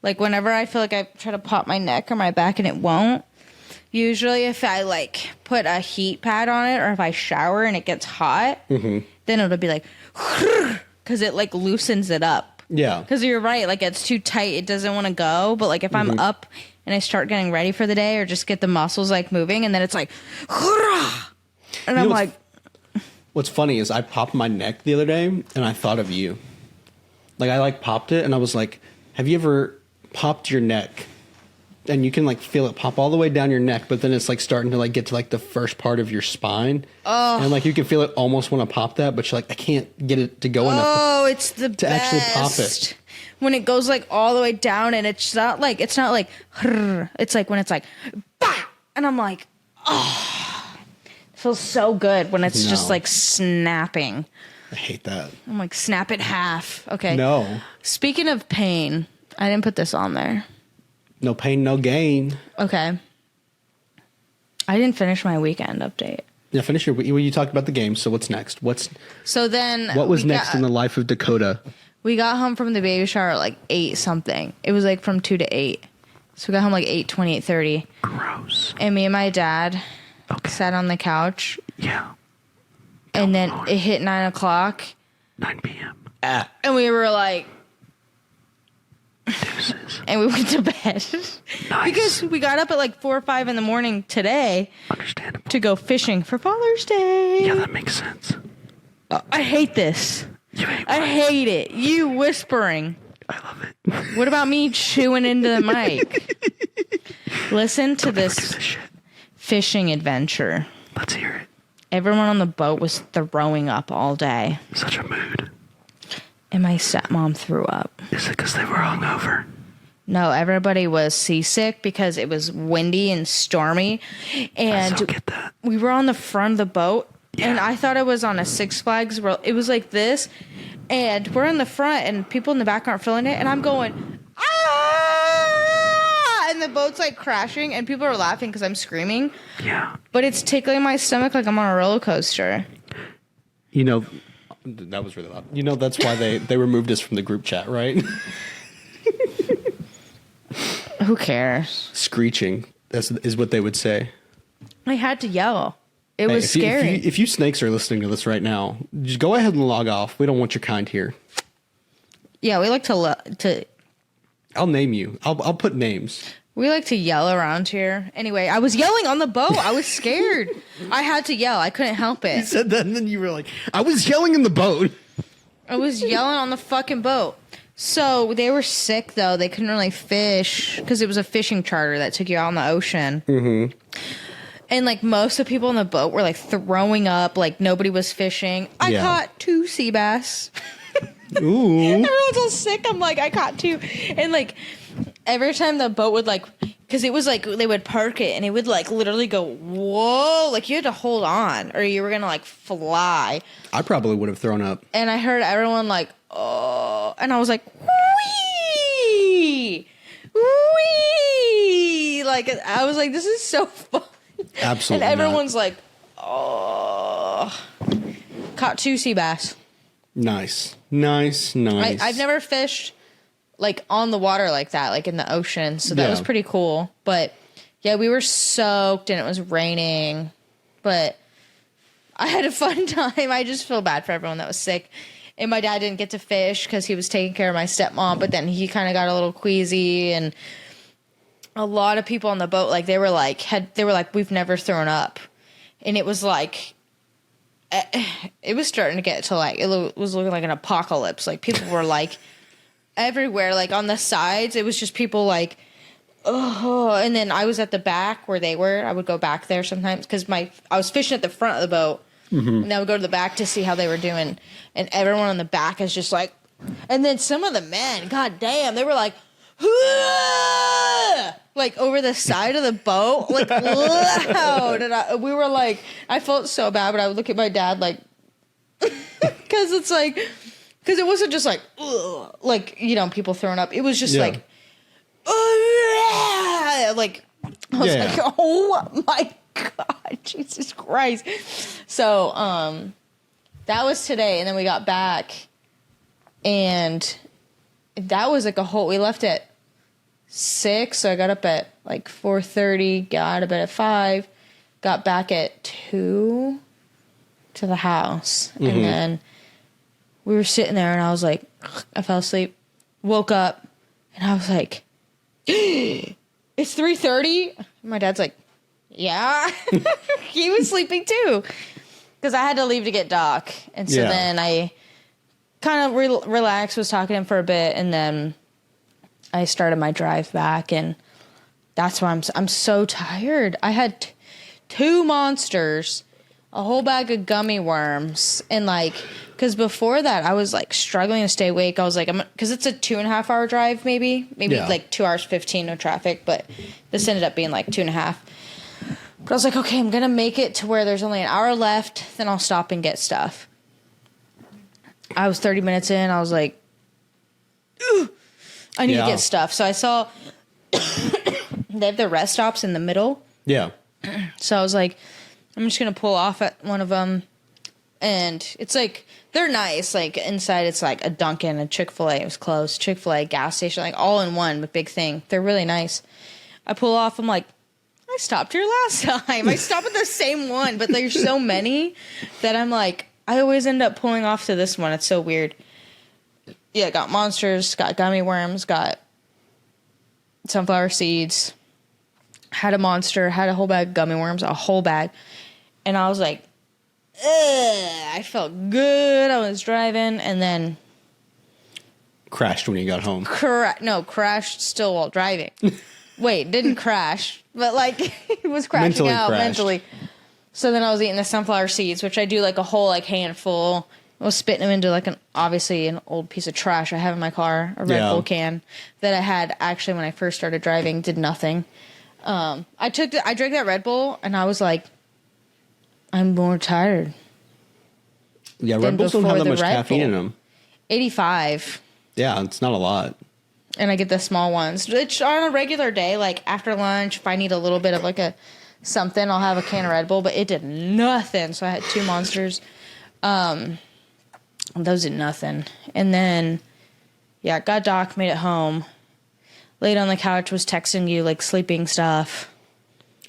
Like whenever I feel like I try to pop my neck or my back and it won't, usually if I like put a heat pad on it or if I shower and it gets hot, then it'll be like, because it like loosens it up. Yeah. Because you're right. Like it's too tight. It doesn't want to go. But like if I'm up and I start getting ready for the day or just get the muscles like moving and then it's like, and I'm like. What's funny is I popped my neck the other day and I thought of you. Like I like popped it and I was like, have you ever popped your neck? And you can like feel it pop all the way down your neck, but then it's like starting to like get to like the first part of your spine. Oh. And like you can feel it almost want to pop that, but you're like, I can't get it to go enough. Oh, it's the to best. actually pop it. When it goes like all the way down and it's not like it's like when it's like bah! And I'm like, oh, it feels so good when it's just like snapping. I hate that. I'm like, snap it half. Okay. No. Speaking of pain, I didn't put this on there. No pain, no gain. Okay. I didn't finish my weekend update. Yeah, finish your. You talked about the game. So what's next? What was next in the life of Dakota? We got home from the baby shower at like 8 something. It was like from 2 to 8. So we got home like 8:20, 8:30. Gross. And me and my dad sat on the couch. Yeah. And then it hit 9 o'clock. 9 p.m. And we were like. Deuces. And we went to bed. Nice. Because we got up at like 4 or 5 in the morning today. Understandable. To go fishing for Father's Day. Yeah, that makes sense. I hate this. You hate I hate it. You whispering. I love it. What about me chewing into the mic? Listen to this fishing adventure. Let's hear it. Everyone on the boat was throwing up all day. Such a mood. And my stepmom threw up. Is it because they were hungover? No, everybody was seasick because it was windy and stormy. And I so get that. We were on the front of the boat. Yeah. And I thought it was on a Six Flags. It was like this. And we're in the front and people in the back aren't feeling it. And I'm going, ah! And the boat's like crashing and people are laughing because I'm screaming. Yeah. But it's tickling my stomach like I'm on a roller coaster. You know, that was really loud. You know, that's why they removed us from the group chat, right? Who cares? Screeching is what they would say. I had to yell. It was scary. If you snakes are listening to this right now, just go ahead and log off. We don't want your kind here. Yeah, we like to. I'll name you. I'll put names. We like to yell around here. Anyway, I was yelling on the boat. I was scared. I had to yell. I couldn't help it. You said that and then you were like, I was yelling in the boat. I was yelling on the fucking boat. So they were sick, though. They couldn't really fish because it was a fishing charter that took you out in the ocean. Mm-hmm. And, like, most of the people on the boat were, like, throwing up. Like, nobody was fishing. I caught 2 sea bass. Ooh. Everyone's all sick. I'm like, I caught 2. And, like, every time the boat would, like, because it was, like, they would park it, and it would, like, literally go, whoa. Like, you had to hold on, or you were going to, like, fly. I probably would have thrown up. And I heard everyone, like, oh. And I was like, wee! Wee! Like, I was like, this is so fun. Absolutely. And everyone's like, oh. Caught 2 sea bass. Nice. I've never fished, like, on the water like that, like in the ocean. So that was pretty cool. But, yeah, we were soaked and it was raining. But I had a fun time. I just feel bad for everyone that was sick. And my dad didn't get to fish because he was taking care of my stepmom. But then he kind of got a little queasy. And a lot of people on the boat, like, they were like, we've never thrown up. And it was like, it was starting to get to like, was looking like an apocalypse. Like people were like everywhere, like on the sides. It was just people like, oh, and then I was at the back where they were. I would go back there sometimes because I was fishing at the front of the boat, and I would go to the back to see how they were doing. And everyone on the back is just like, and then some of the men, god damn, they were like, like over the side of the boat, like loud. And we were like, I felt so bad, but I would look at my dad like, because it's like, because it wasn't just like, like, you know, people throwing up. It was just like, like, I was like, oh my God, Jesus Christ. So, that was today. And then we got back and that was like we left at 6. So I got up at like 4:30, got to bed at 5, got back at 2 to the house. And then we were sitting there and I was like, I fell asleep, woke up and I was like, it's 3:30. My dad's like, yeah. He was sleeping too. Because I had to leave to get Doc. And so then I kind of relaxed, was talking to him for a bit. And then I started my drive back. And that's why I'm so tired. I had 2 monsters, a whole bag of gummy worms. And like, because before that, I was like struggling to stay awake. I was like, because it's a 2.5 hour drive, maybe like 2 hours 15, no traffic. But this ended up being like 2.5. But I was like, okay, I'm going to make it to where there's only an hour left. Then I'll stop and get stuff. I was 30 minutes in. I was like, I need to get stuff. So I saw they have the rest stops in the middle. Yeah. So I was like, I'm just going to pull off at one of them. And it's like, they're nice. Like inside, it's like a Dunkin', a Chick-fil-A. It was closed. Chick-fil-A, gas station, like all in one, but big thing. They're really nice. I pull off. I'm like, I stopped here last time. I stopped at the same one, but there's so many that I'm like, I always end up pulling off to this one. It's so weird. Yeah, got monsters, got gummy worms, got sunflower seeds, had a monster, had a whole bag of gummy worms, a whole bag. And I was like, ugh, I felt good. I was driving and then crashed when you got home. Crashed still while driving. Wait, didn't crash, but like it was crashing out mentally. So then I was eating the sunflower seeds, which I do like a whole like handful. I was spitting them into like obviously an old piece of trash I have in my car, a Red Bull can that I had actually when I first started driving, did nothing. I drank that Red Bull and I was like, I'm more tired. Yeah, Red Bulls don't have that much caffeine in them. 85. Yeah, it's not a lot. And I get the small ones. It's on a regular day, like after lunch, if I need a little bit of like a something, I'll have a can of Red Bull, but it did nothing. So I had 2 monsters. Those did nothing. And then, got Doc, made it home. Laid on the couch, was texting you, like sleeping stuff.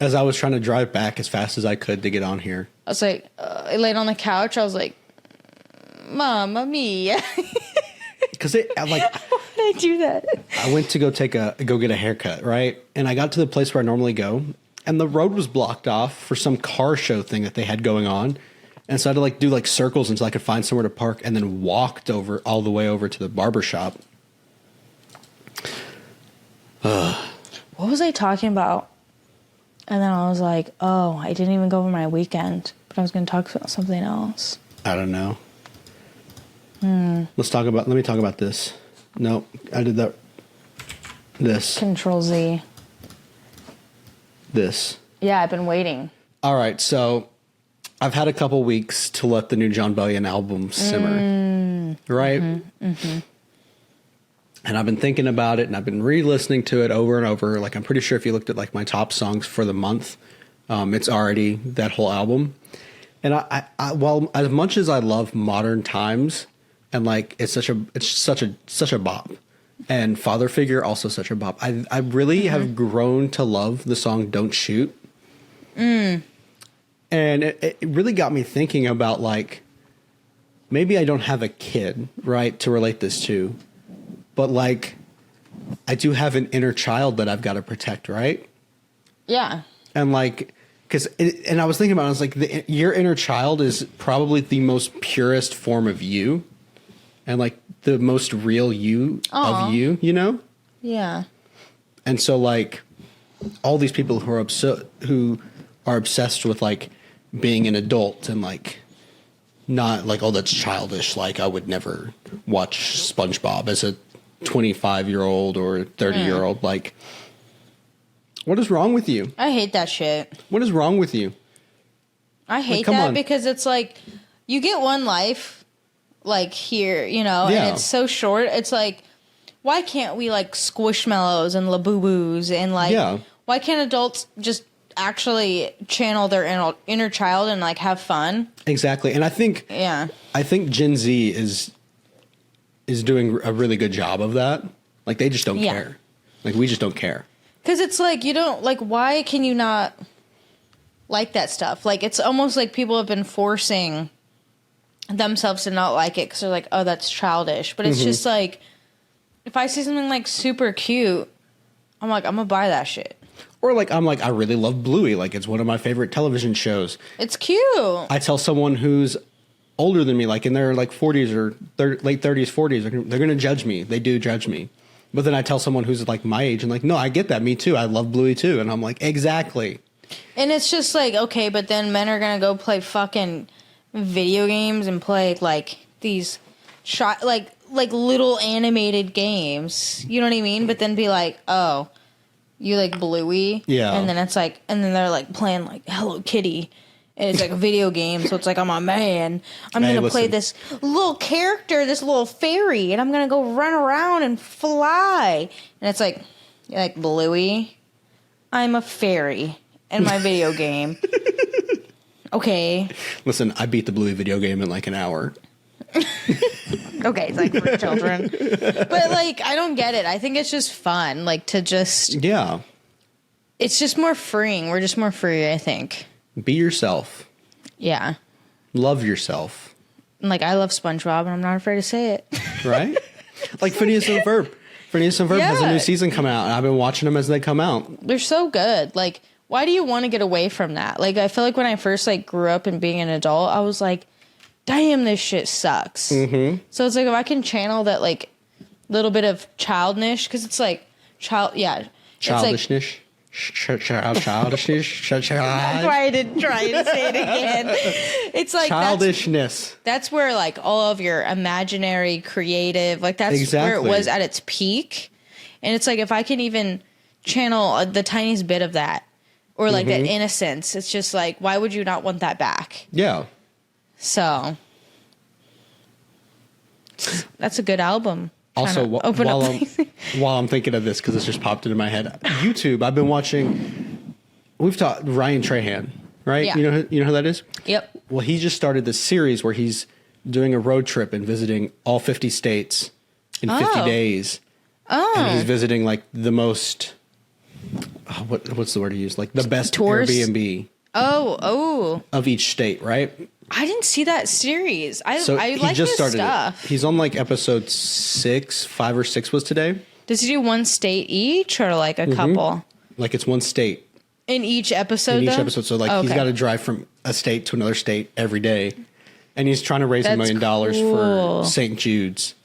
As I was trying to drive back as fast as I could to get on here. I was like, I laid on the couch. I was like, Mamma mia. Because like, why did I do that? I went to go get a haircut, right? And I got to the place where I normally go, and the road was blocked off for some car show thing that they had going on. And so I had to like do like circles until I could find somewhere to park, and then walked all the way over to the barber shop. What was I talking about? And then I was like, oh, I didn't even go over my weekend, but I was going to talk about something else. I don't know. Let me talk about this. No, I did that. This. Control Z. This. Yeah, I've been waiting. All right, so I've had a couple weeks to let the new John Bellion album simmer. Right? Mm-hmm. And I've been thinking about it, and I've been re-listening to it over and over. Like, I'm pretty sure if you looked at like my top songs for the month, it's already that whole album. And I while as much as I love Modern Times, and like it's such a bop, and Father Figure also such a bop. I really have grown to love the song "Don't Shoot," and it really got me thinking about like maybe I don't have a kid, right, to relate this to, but like I do have an inner child that I've got to protect, right? Yeah. And like and I was thinking about it, I was like, your inner child is probably the most purest form of you, and like the most real you of you, you know? Yeah. And so like all these people who are obsessed with like being an adult and like not like, oh, that's childish. Like I would never watch SpongeBob as a 25-year-old or 30-year-old. Like, what is wrong with you? I hate that shit. What is wrong with you? I hate that because it's like you get one life like here, you know, and it's so short. It's like, why can't we like Squishmallows and Labubu's and like why can't adults just actually channel their inner child and like have fun? Exactly. And I think Gen Z is doing a really good job of that. Like they just don't care. Like we just don't care. Because it's like, you don't, like, why can you not like that stuff? Like, it's almost like people have been forcing themselves to not like it because they're like, oh, that's childish. But it's just like, if I see something, like, super cute, I'm like, I'm going to buy that shit. Or, like, I'm like, I really love Bluey. Like, it's one of my favorite television shows. It's cute. I tell someone who's older than me, like, in their, like, 40s or late 30s, 40s, they're going to judge me. They do judge me. But then I tell someone who's like my age and like, no, I get that. Me too. I love Bluey too. And I'm like, exactly. And it's just like, okay, but then men are going to go play fucking video games and play like these like little animated games. You know what I mean? But then be like, oh, you like Bluey? Yeah. And then it's like, and then they're like playing like Hello Kitty. And it's like a video game, so it's like I'm a man. I'm going to play this little character, this little fairy, and I'm going to go run around and fly. And it's like, you're like, Bluey, I'm a fairy in my video game. Okay. Listen, I beat the Bluey video game in like an hour. Okay, it's like for children. But like, I don't get it. I think it's just fun, like to just... Yeah. It's just more freeing. We're just more free, I think. Be yourself. Yeah. Love yourself. Like, I love SpongeBob, and I'm not afraid to say it. Right? Like Phineas and Ferb. Phineas and Ferb has a new season come out, and I've been watching them as they come out. They're so good. Like, why do you want to get away from that? Like, I feel like when I first, like, grew up and being an adult, I was like, damn, this shit sucks. Mm-hmm. So it's like, if I can channel that, like, little bit of childishness, because it's like, childishness. Childishness. That's why I didn't try and say it again. It's like childishness. That's where like all of your imaginary, creative, like that's where it was at its peak. And it's like if I can even channel the tiniest bit of that, or like that innocence, it's just like, why would you not want that back? Yeah. So that's a good album. Also, while I'm thinking of this, because this just popped into my head, YouTube, I've been watching, we've taught Ryan Trahan, right? Yeah. You know who that is? Yep. Well, he just started this series where he's doing a road trip and visiting all 50 states in 50 days. Oh. And he's visiting like the most, what's the word to use? Like the best Airbnb. Of each state, right? I didn't see that series. I like this stuff. He's on like episode 5 or 6 was today. Does he do one state each or like a couple? Like it's one state. In each episode? So like he's got to drive from a state to another state every day. And he's trying to raise $1 million for St. Jude's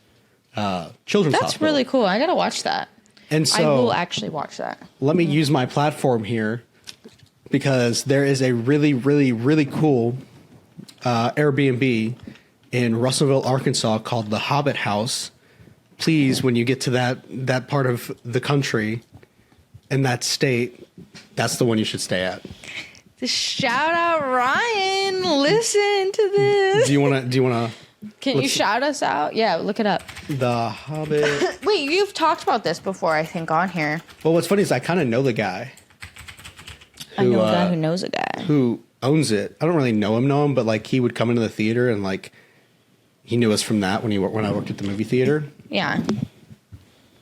Children's Hospital. That's really cool. I got to watch that. And so I will actually watch that. Let me use my platform here because there is a really, really, really cool Airbnb in Russellville, Arkansas called the Hobbit House. Please, when you get to that part of the country and that state, that's the one you should stay at. Shout out Ryan. Listen to this. Do you wanna Can you shout us out? Yeah, look it up. The Hobbit. Wait, you've talked about this before, I think, on here. Well, what's funny is I kind of know the guy. I know a guy who knows a guy. Who owns it. I don't really know him, but like he would come into the theater and like he knew us from that when I worked at the movie theater. Yeah.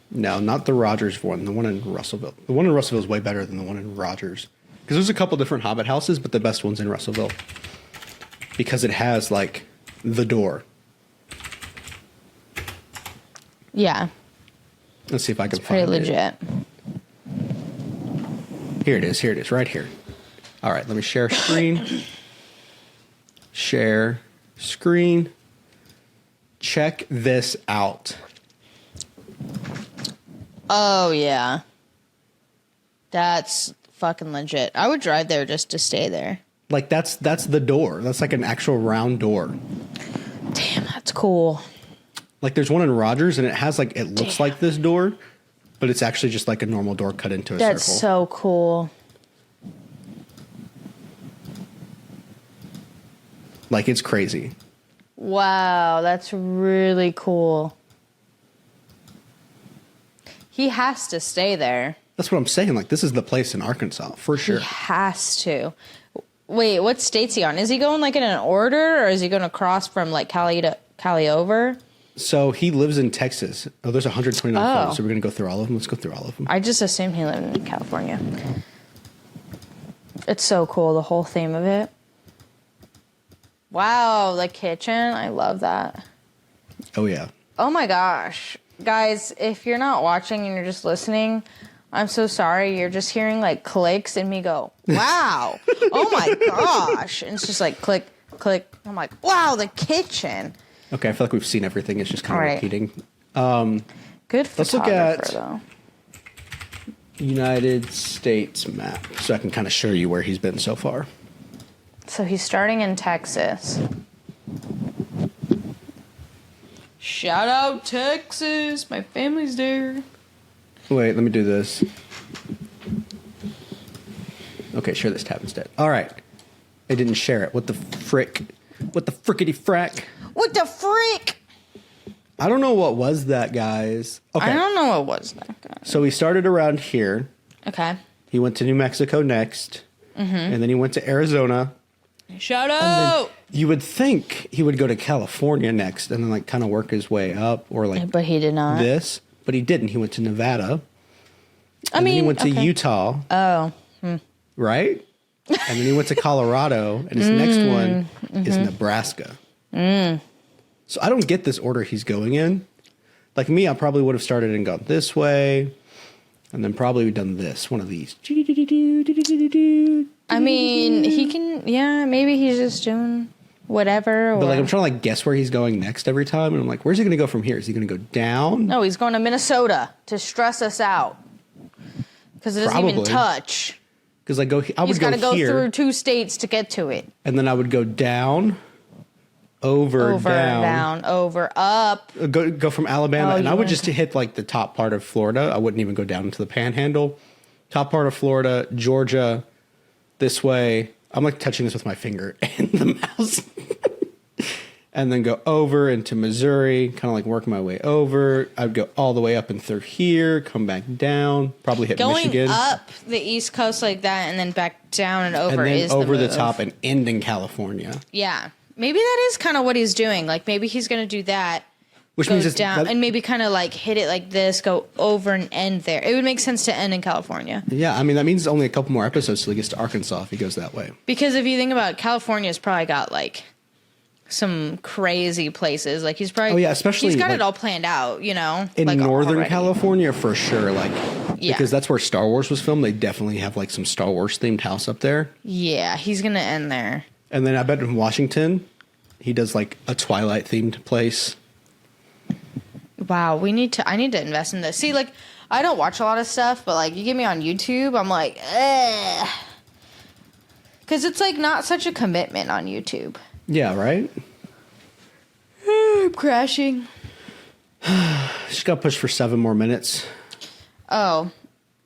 No, not the Rogers one. The one in Russellville. The one in Russellville is way better than the one in Rogers. Because there's a couple different Hobbit houses, but the best one's in Russellville. Because it has like the door. Yeah. Let's see if I can find it. Pretty legit. Here it is, right here. All right, let me share screen. Share screen. Check this out. Oh, yeah. That's fucking legit. I would drive there just to stay there. Like, that's the door. That's like an actual round door. Damn, that's cool. Like, there's one in Rogers, and it has, like, it looks like this door, but it's actually just like a normal door cut into a circle. That's so cool. Like, it's crazy. Wow, that's really cool. He has to stay there. That's what I'm saying. Like, this is the place in Arkansas, for sure. He has to. Wait, what state's he on? Is he going, like, in an order, or is he going to cross from, like, Cali over? So he lives in Texas. Oh, there's 129 Oh. photos, so we're going to go through all of them. Let's go through all of them. I just assumed he lived in California. It's so cool, the whole theme of it. Wow, the kitchen. I love that. Oh, yeah. Oh my gosh. Guys, if you're not watching and you're just listening, I'm so sorry. You're just hearing like clicks and me go, wow. Oh my gosh. And it's just like click, click. I'm like, wow, the kitchen. Okay, I feel like we've seen everything. It's just kind of All right. repeating. Good photographer, Let's look at though. United States map, so I can kind of show you where he's been so far. So he's starting in Texas. Shout out Texas. My family's there. Wait, let me do this. Okay, share this tab instead. All right. I didn't share it. What the frick? What the frickety frack? What the freak? I don't know what was that, guys. Okay. I don't know what was that guy. So he started around here. Okay. He went to New Mexico next. And then he went to Arizona. Shout out. You would think he would go to California next and then like kind of work his way up or like But he did not. this. But he didn't. He went to Nevada. I And then mean, he went to okay. Utah. Oh. Right? And then he went to Colorado. And his next one is Nebraska. So I don't get this order he's going in. Like me, I probably would have started and gone this way. And then probably done this. One of these. I mean, he can, yeah, maybe he's just doing whatever. Or, But like I'm trying to like guess where he's going next every time. And I'm like, where's he going to go from here? Is he going to go down? no, he's going to Minnesota to stress us out. Because it doesn't even Probably. touch. Because I would He's got to go go here. through 2 states to get to it. And then I would go down, over, down, over, up. go from Alabama, Oh, and you I would went- just hit like the top part of Florida. I wouldn't even go down into the Panhandle. Top part of Florida, Georgia, this way. I'm like touching this with my finger and the mouse, and then go over into Missouri. Kind of like work my way over. I'd go all the way up and through here, come back down, probably hit Going Michigan, up the East Coast like that and then back down and over and then is over the move. top and end in California. Yeah. Maybe that is kind of what he's doing. Like maybe he's going to do that. Which Go means it's down and maybe kind of like hit it like this, go over and end there. It would make sense to end in California. yeah, I mean that means only a couple more episodes till he gets to Arkansas if he goes that way. Because if you think about it, California's probably got like some crazy places. Like he's probably Oh, yeah, especially, he's got like, it all planned out, you know. In like Northern already. California, for sure, like Yeah. because that's where Star Wars was filmed. They definitely have like some Star Wars themed house up there. Yeah, he's gonna end there. And then I bet in Washington, he does like a Twilight themed place. Wow, I need to invest in this. See, like I don't watch a lot of stuff, but like you get me on YouTube, I'm like, eh. Because it's like not such a commitment on YouTube. Yeah, right. I'm crashing. Just got pushed for 7 more minutes. Oh,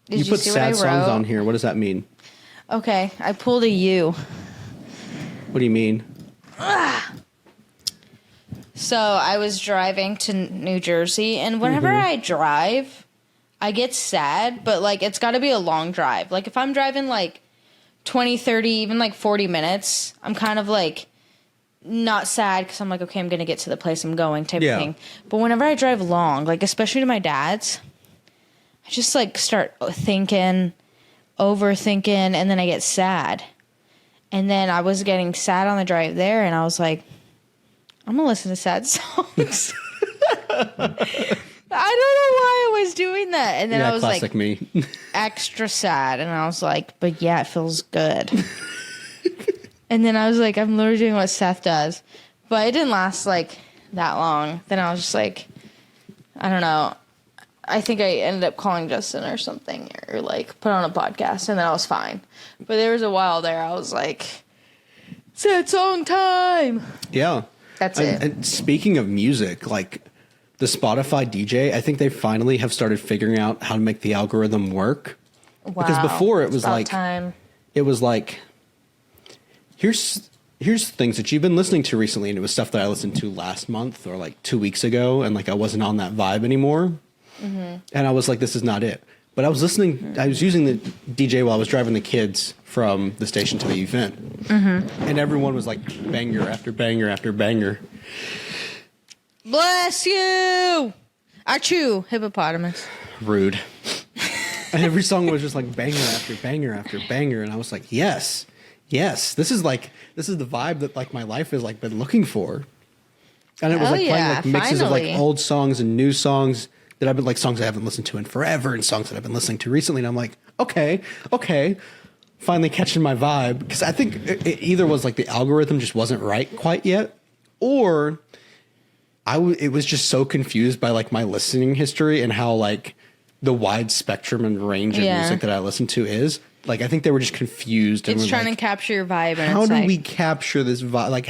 did you put see what I sad wrote? songs on here. What does that mean? Okay, I pulled a U. What do you mean? So I was driving to New Jersey, and whenever I drive, I get sad, but like it's got to be a long drive. Like if I'm driving like 20, 30, even like 40 minutes, I'm kind of like not sad because I'm like, okay, I'm going to get to the place I'm going type Yeah. of thing. But whenever I drive long, like especially to my dad's, I just like start thinking, overthinking, and then I get sad. And then I was getting sad on the drive there, and I was like, I'm going to listen to sad songs. know why I was doing that. And then I was classic like, me. extra sad. And I was like, but yeah, it feels good. And then I was like, I'm literally doing what Seth does. But it didn't last like that long. Then I was just like, I don't know. I think I ended up calling Justin or something, or like put on a podcast, and then I was fine. But there was a while there I was like, sad song time. Yeah. That's it. And speaking of music, like the Spotify DJ, I think they finally have started figuring out how to make the algorithm work. Wow. Because before it was about like, time. it was like, here's things that you've been listening to recently, and it was stuff that I listened to last month or like 2 weeks ago, and like I wasn't on that vibe anymore. Mm-hmm. And I was like, this is not it. But I was listening, I was using the DJ while I was driving the kids from the station to the event. Mm-hmm. And everyone was like banger after banger after banger. Bless you! Achoo, hippopotamus. Rude. And every song was just like banger after banger after banger. And I was like, yes, this is the vibe that like my life has like been looking for. And it was like playing like mixes of like old songs and new songs that I've been like songs I haven't listened to in forever and songs that I've been listening to recently. And I'm like, okay. Finally catching my vibe. Because I think it either was like the algorithm just wasn't right quite yet, or it was just so confused by like my listening history and how like the wide spectrum and range of music that I listen to is. Like, I think they were just confused. It's and trying like, to capture your vibe. And how do we capture this vibe? Like,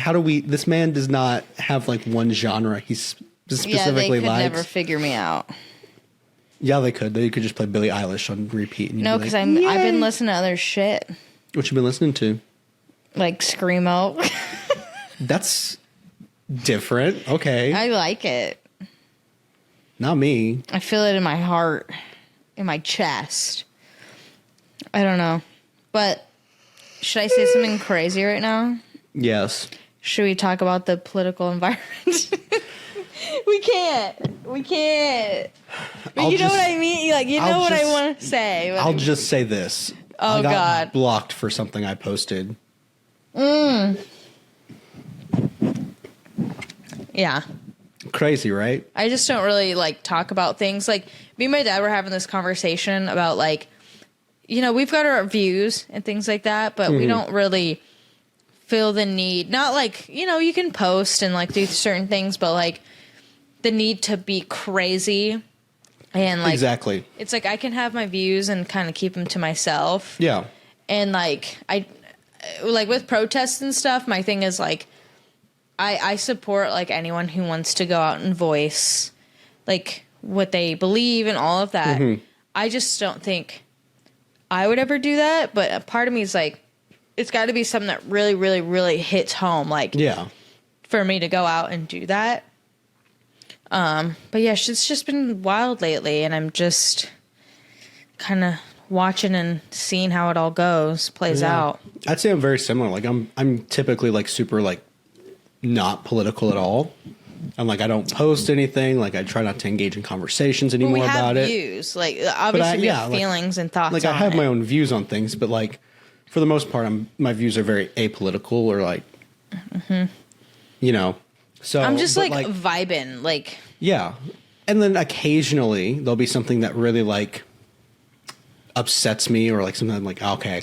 this man does not have like one genre he's specifically they could likes. never figure me out. Yeah, they could. They could just play Billie Eilish on repeat. And No, because I've been listening to other shit. What you been listening to? Like Screamo. That's different. Okay. I like it. Not me. I feel it in my heart, in my chest. I don't know. But should I say something crazy right now? Yes. Should we talk about the political environment? We can't. But you know what I mean? Like, you know what I want to say. I'll just say this. Oh, I got God. blocked for something I posted. Yeah. Crazy, right? I just don't really, like, talk about things. Like, me and my dad were having this conversation about, like, you know, we've got our views and things like that, but we don't really feel the need. Not like, you know, you can post and, like, do certain things, but, like, the need to be crazy. And, like, exactly. It's like I can have my views and kind of keep them to myself. Yeah. And, like, like, with protests and stuff, my thing is, like, I support, like, anyone who wants to go out and voice, like, what they believe and all of that. Mm-hmm. I just don't think I would ever do that. But a part of me is, like, it's got to be something that really, really, really hits home. Like, yeah, for me to go out and do that. But yeah, it's just been wild lately, and I'm just kind of watching and seeing how it all plays out. I'd say I'm very similar. Like, I'm typically like super like not political at all. I'm like, I don't post anything. Like, I try not to engage in conversations anymore about it. Views, like, obviously we have feelings and thoughts. Like, I have my own views on things, but like, for the most part, my views are very apolitical, or like, you know. So I'm just like vibing, like, yeah. And then occasionally there'll be something that really like upsets me, or like something I'm like, okay,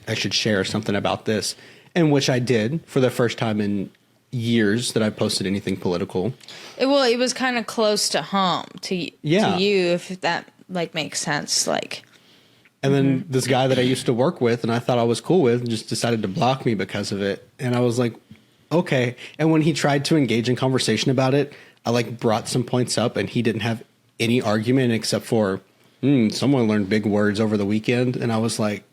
I should share something about this, and which I did for the first time in years that I posted anything political. It was kind of close to home to you, if that like makes sense. Like, and then this guy that I used to work with and I thought I was cool with just decided to block me because of it, and I was like, okay. And when he tried to engage in conversation about it, I like brought some points up, and he didn't have any argument except for, someone learned big words over the weekend. And I was like,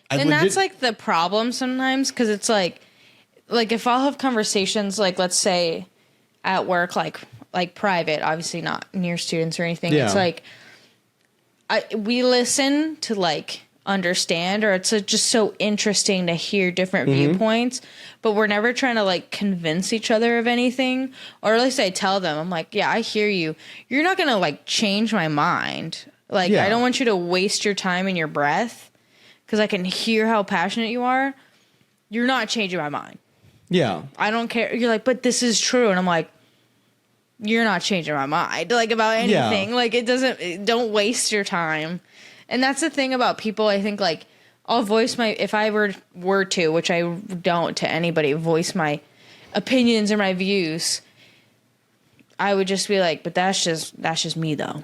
that's like the problem sometimes. 'Cause it's like if I'll have conversations, like, let's say at work, like private, obviously not near students or anything. Yeah. It's like, we listen to like understand, or it's just so interesting to hear different viewpoints, but we're never trying to like convince each other of anything. Or at least I tell them, I'm like, yeah, I hear you. You're not going to like change my mind. Like, I don't want you to waste your time and your breath, because I can hear how passionate you are. You're not changing my mind. Yeah. I don't care. You're like, but this is true. And I'm like, you're not changing my mind, like, about anything. Yeah. Like, don't waste your time. And that's the thing about people, I think, like, I'll voice if I were to, which I don't to anybody, voice my opinions or my views, I would just be like, but that's just me, though.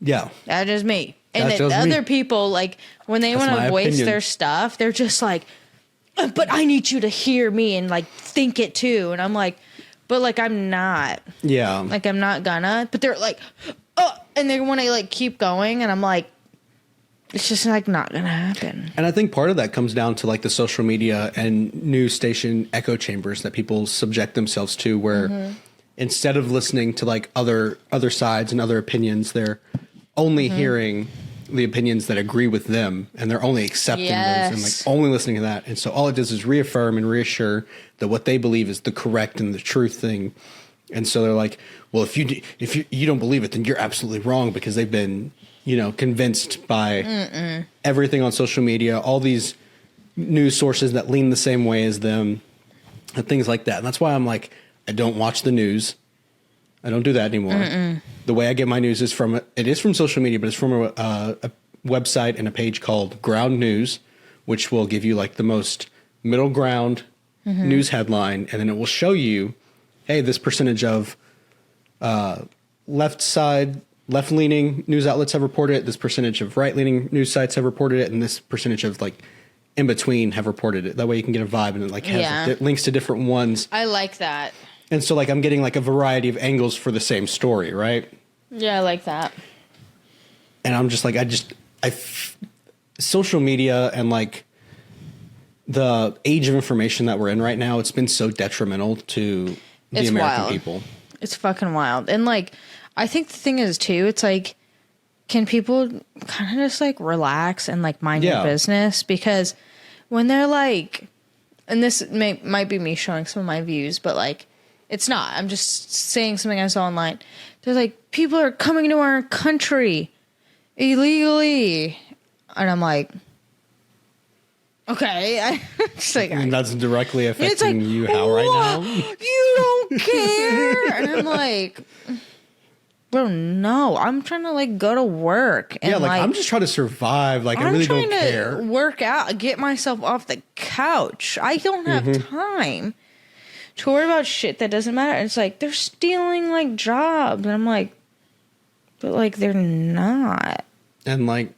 Yeah. That's just me. And That's then just me. other people, like, when they want to voice opinion. their stuff, they're just like, but I need you to hear me and, like, think it too. And I'm like, but, like, I'm not. Yeah. Like, I'm not gonna. But they're like, oh, and they want to, like, keep going. And I'm like, it's just, like, not gonna happen. And I think part of that comes down to, like, the social media and news station echo chambers that people subject themselves to, where instead of listening to, like, other sides and other opinions, they're only hearing the opinions that agree with them, and they're only accepting those and, like, only listening to that. And so all it does is reaffirm and reassure that what they believe is the correct and the truth thing. And so they're like, well, if you don't believe it, then you're absolutely wrong, because they've been, convinced by everything on social media, all these news sources that lean the same way as them, and things like that. And that's why I'm like, I don't watch the news. I don't do that anymore. The way I get my news is from social media, but it's from a website and a page called Ground News, which will give you, like, the most middle ground news headline. And then it will show you, hey, this percentage of left-leaning news outlets have reported it. This percentage of right-leaning news sites have reported it. And this percentage of, like, in between have reported it. That way you can get a vibe, and it, like, has links to different ones. I like that. And so, like, I'm getting, like, a variety of angles for the same story, right? Yeah, I like that. And I'm just like, social media and, like, the age of information that we're in right now, it's been so detrimental to the American people. It's fucking wild. And, like, I think the thing is, too, it's like, can people kind of just, like, relax and, like, mind your business? Because when they're like, and this might be me showing some of my views, but, like, it's not. I'm just saying something I saw online. They're like, people are coming to our country illegally. And I'm like, okay. It's like, and that's directly affecting like, you how right now? You don't care? And I'm like, bro, no. I'm trying to, like, go to work. And, like, I'm just trying to survive. Like, I really don't care. I'm trying to work out, get myself off the couch. I don't have time to worry about shit that doesn't matter. It's like, they're stealing, like, jobs. And I'm like, but, like, they're not. And, like,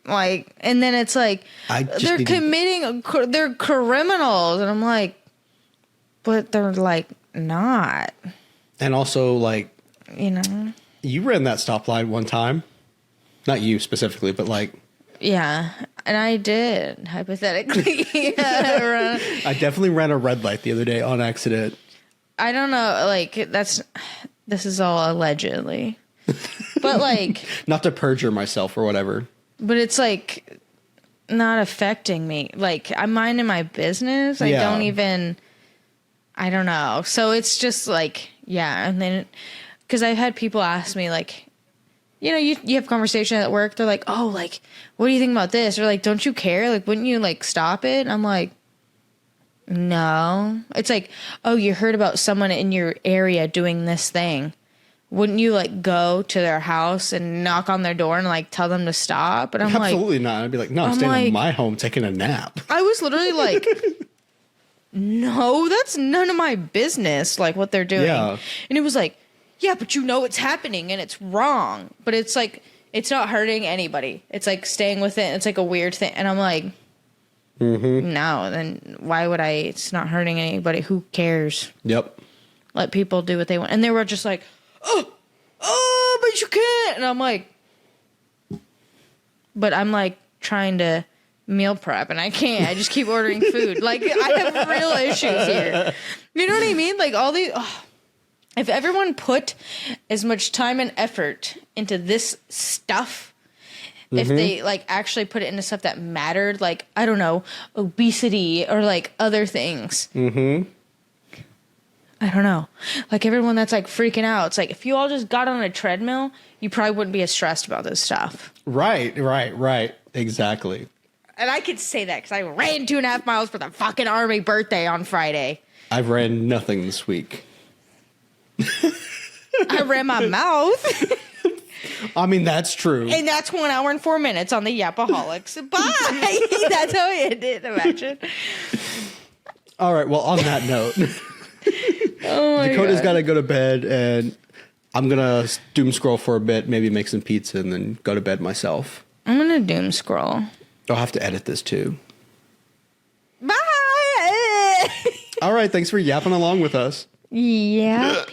and then it's like, they're they're criminals. And I'm like, but they're, like, not. And also, like, you ran that stoplight one time. Not you specifically, but, like. Yeah. And I did, hypothetically. I definitely ran a red light the other day on accident. I don't know, like, this is all allegedly. But, like. Not to perjure myself or whatever. But it's, like, not affecting me. Like, I'm minding my business. I don't know. So it's just, like, yeah. And then, because I've had people ask me, like, you have conversation at work. They're like, oh, like, what do you think about this? Or, like, don't you care? Like, wouldn't you, like, stop it? And I'm like, no. It's like, oh, you heard about someone in your area doing this thing. Wouldn't you, like, go to their house and knock on their door and, like, tell them to stop? And I'm absolutely not. I'd be like, no, I'm staying in my home taking a nap. I was literally like, no, that's none of my business, like, what they're doing. Yeah. And it was like, yeah, but you know it's happening and it's wrong. But it's like, it's not hurting anybody. It's like staying with it. It's like a weird thing. And I'm like, no, then why would I? It's not hurting anybody. Who cares? Yep. Let people do what they want. And they were just like, oh, but you can't. And I'm like, but I'm like trying to meal prep and I can't. I just keep ordering food. Like, I have real issues here. You know what I mean? Like, all these. If everyone put as much time and effort into this stuff, if they, like, actually put it into stuff that mattered, like, I don't know, obesity or, like, other things. I don't know. Like, everyone that's, like, freaking out. It's like, if you all just got on a treadmill, you probably wouldn't be as stressed about this stuff. Right. Exactly. And I could say that because I ran 2.5 miles for the fucking Army birthday on Friday. I've ran nothing this week. I gonna rim my mouth. I mean, that's true. And that's 1 hour and 4 minutes on the Yapaholics. Bye. That's how we ended. Imagine. All right. Well, on that note, Oh my Dakota's God. got to go to bed, and I'm gonna doom scroll for a bit, maybe make some pizza, and then go to bed myself. I'm gonna doom scroll. I'll have to edit this too. Bye. All right. Thanks for yapping along with us. Yep.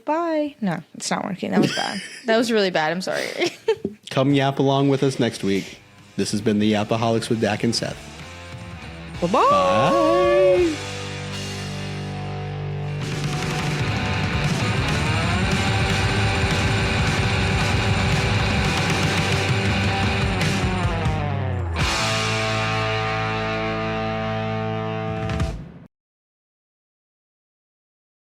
Bye. No, it's not working. That was bad. That was really bad. I'm sorry. Come yap along with us next week. This has been the Yapaholics with Dak and Seth. Bye-bye. Bye.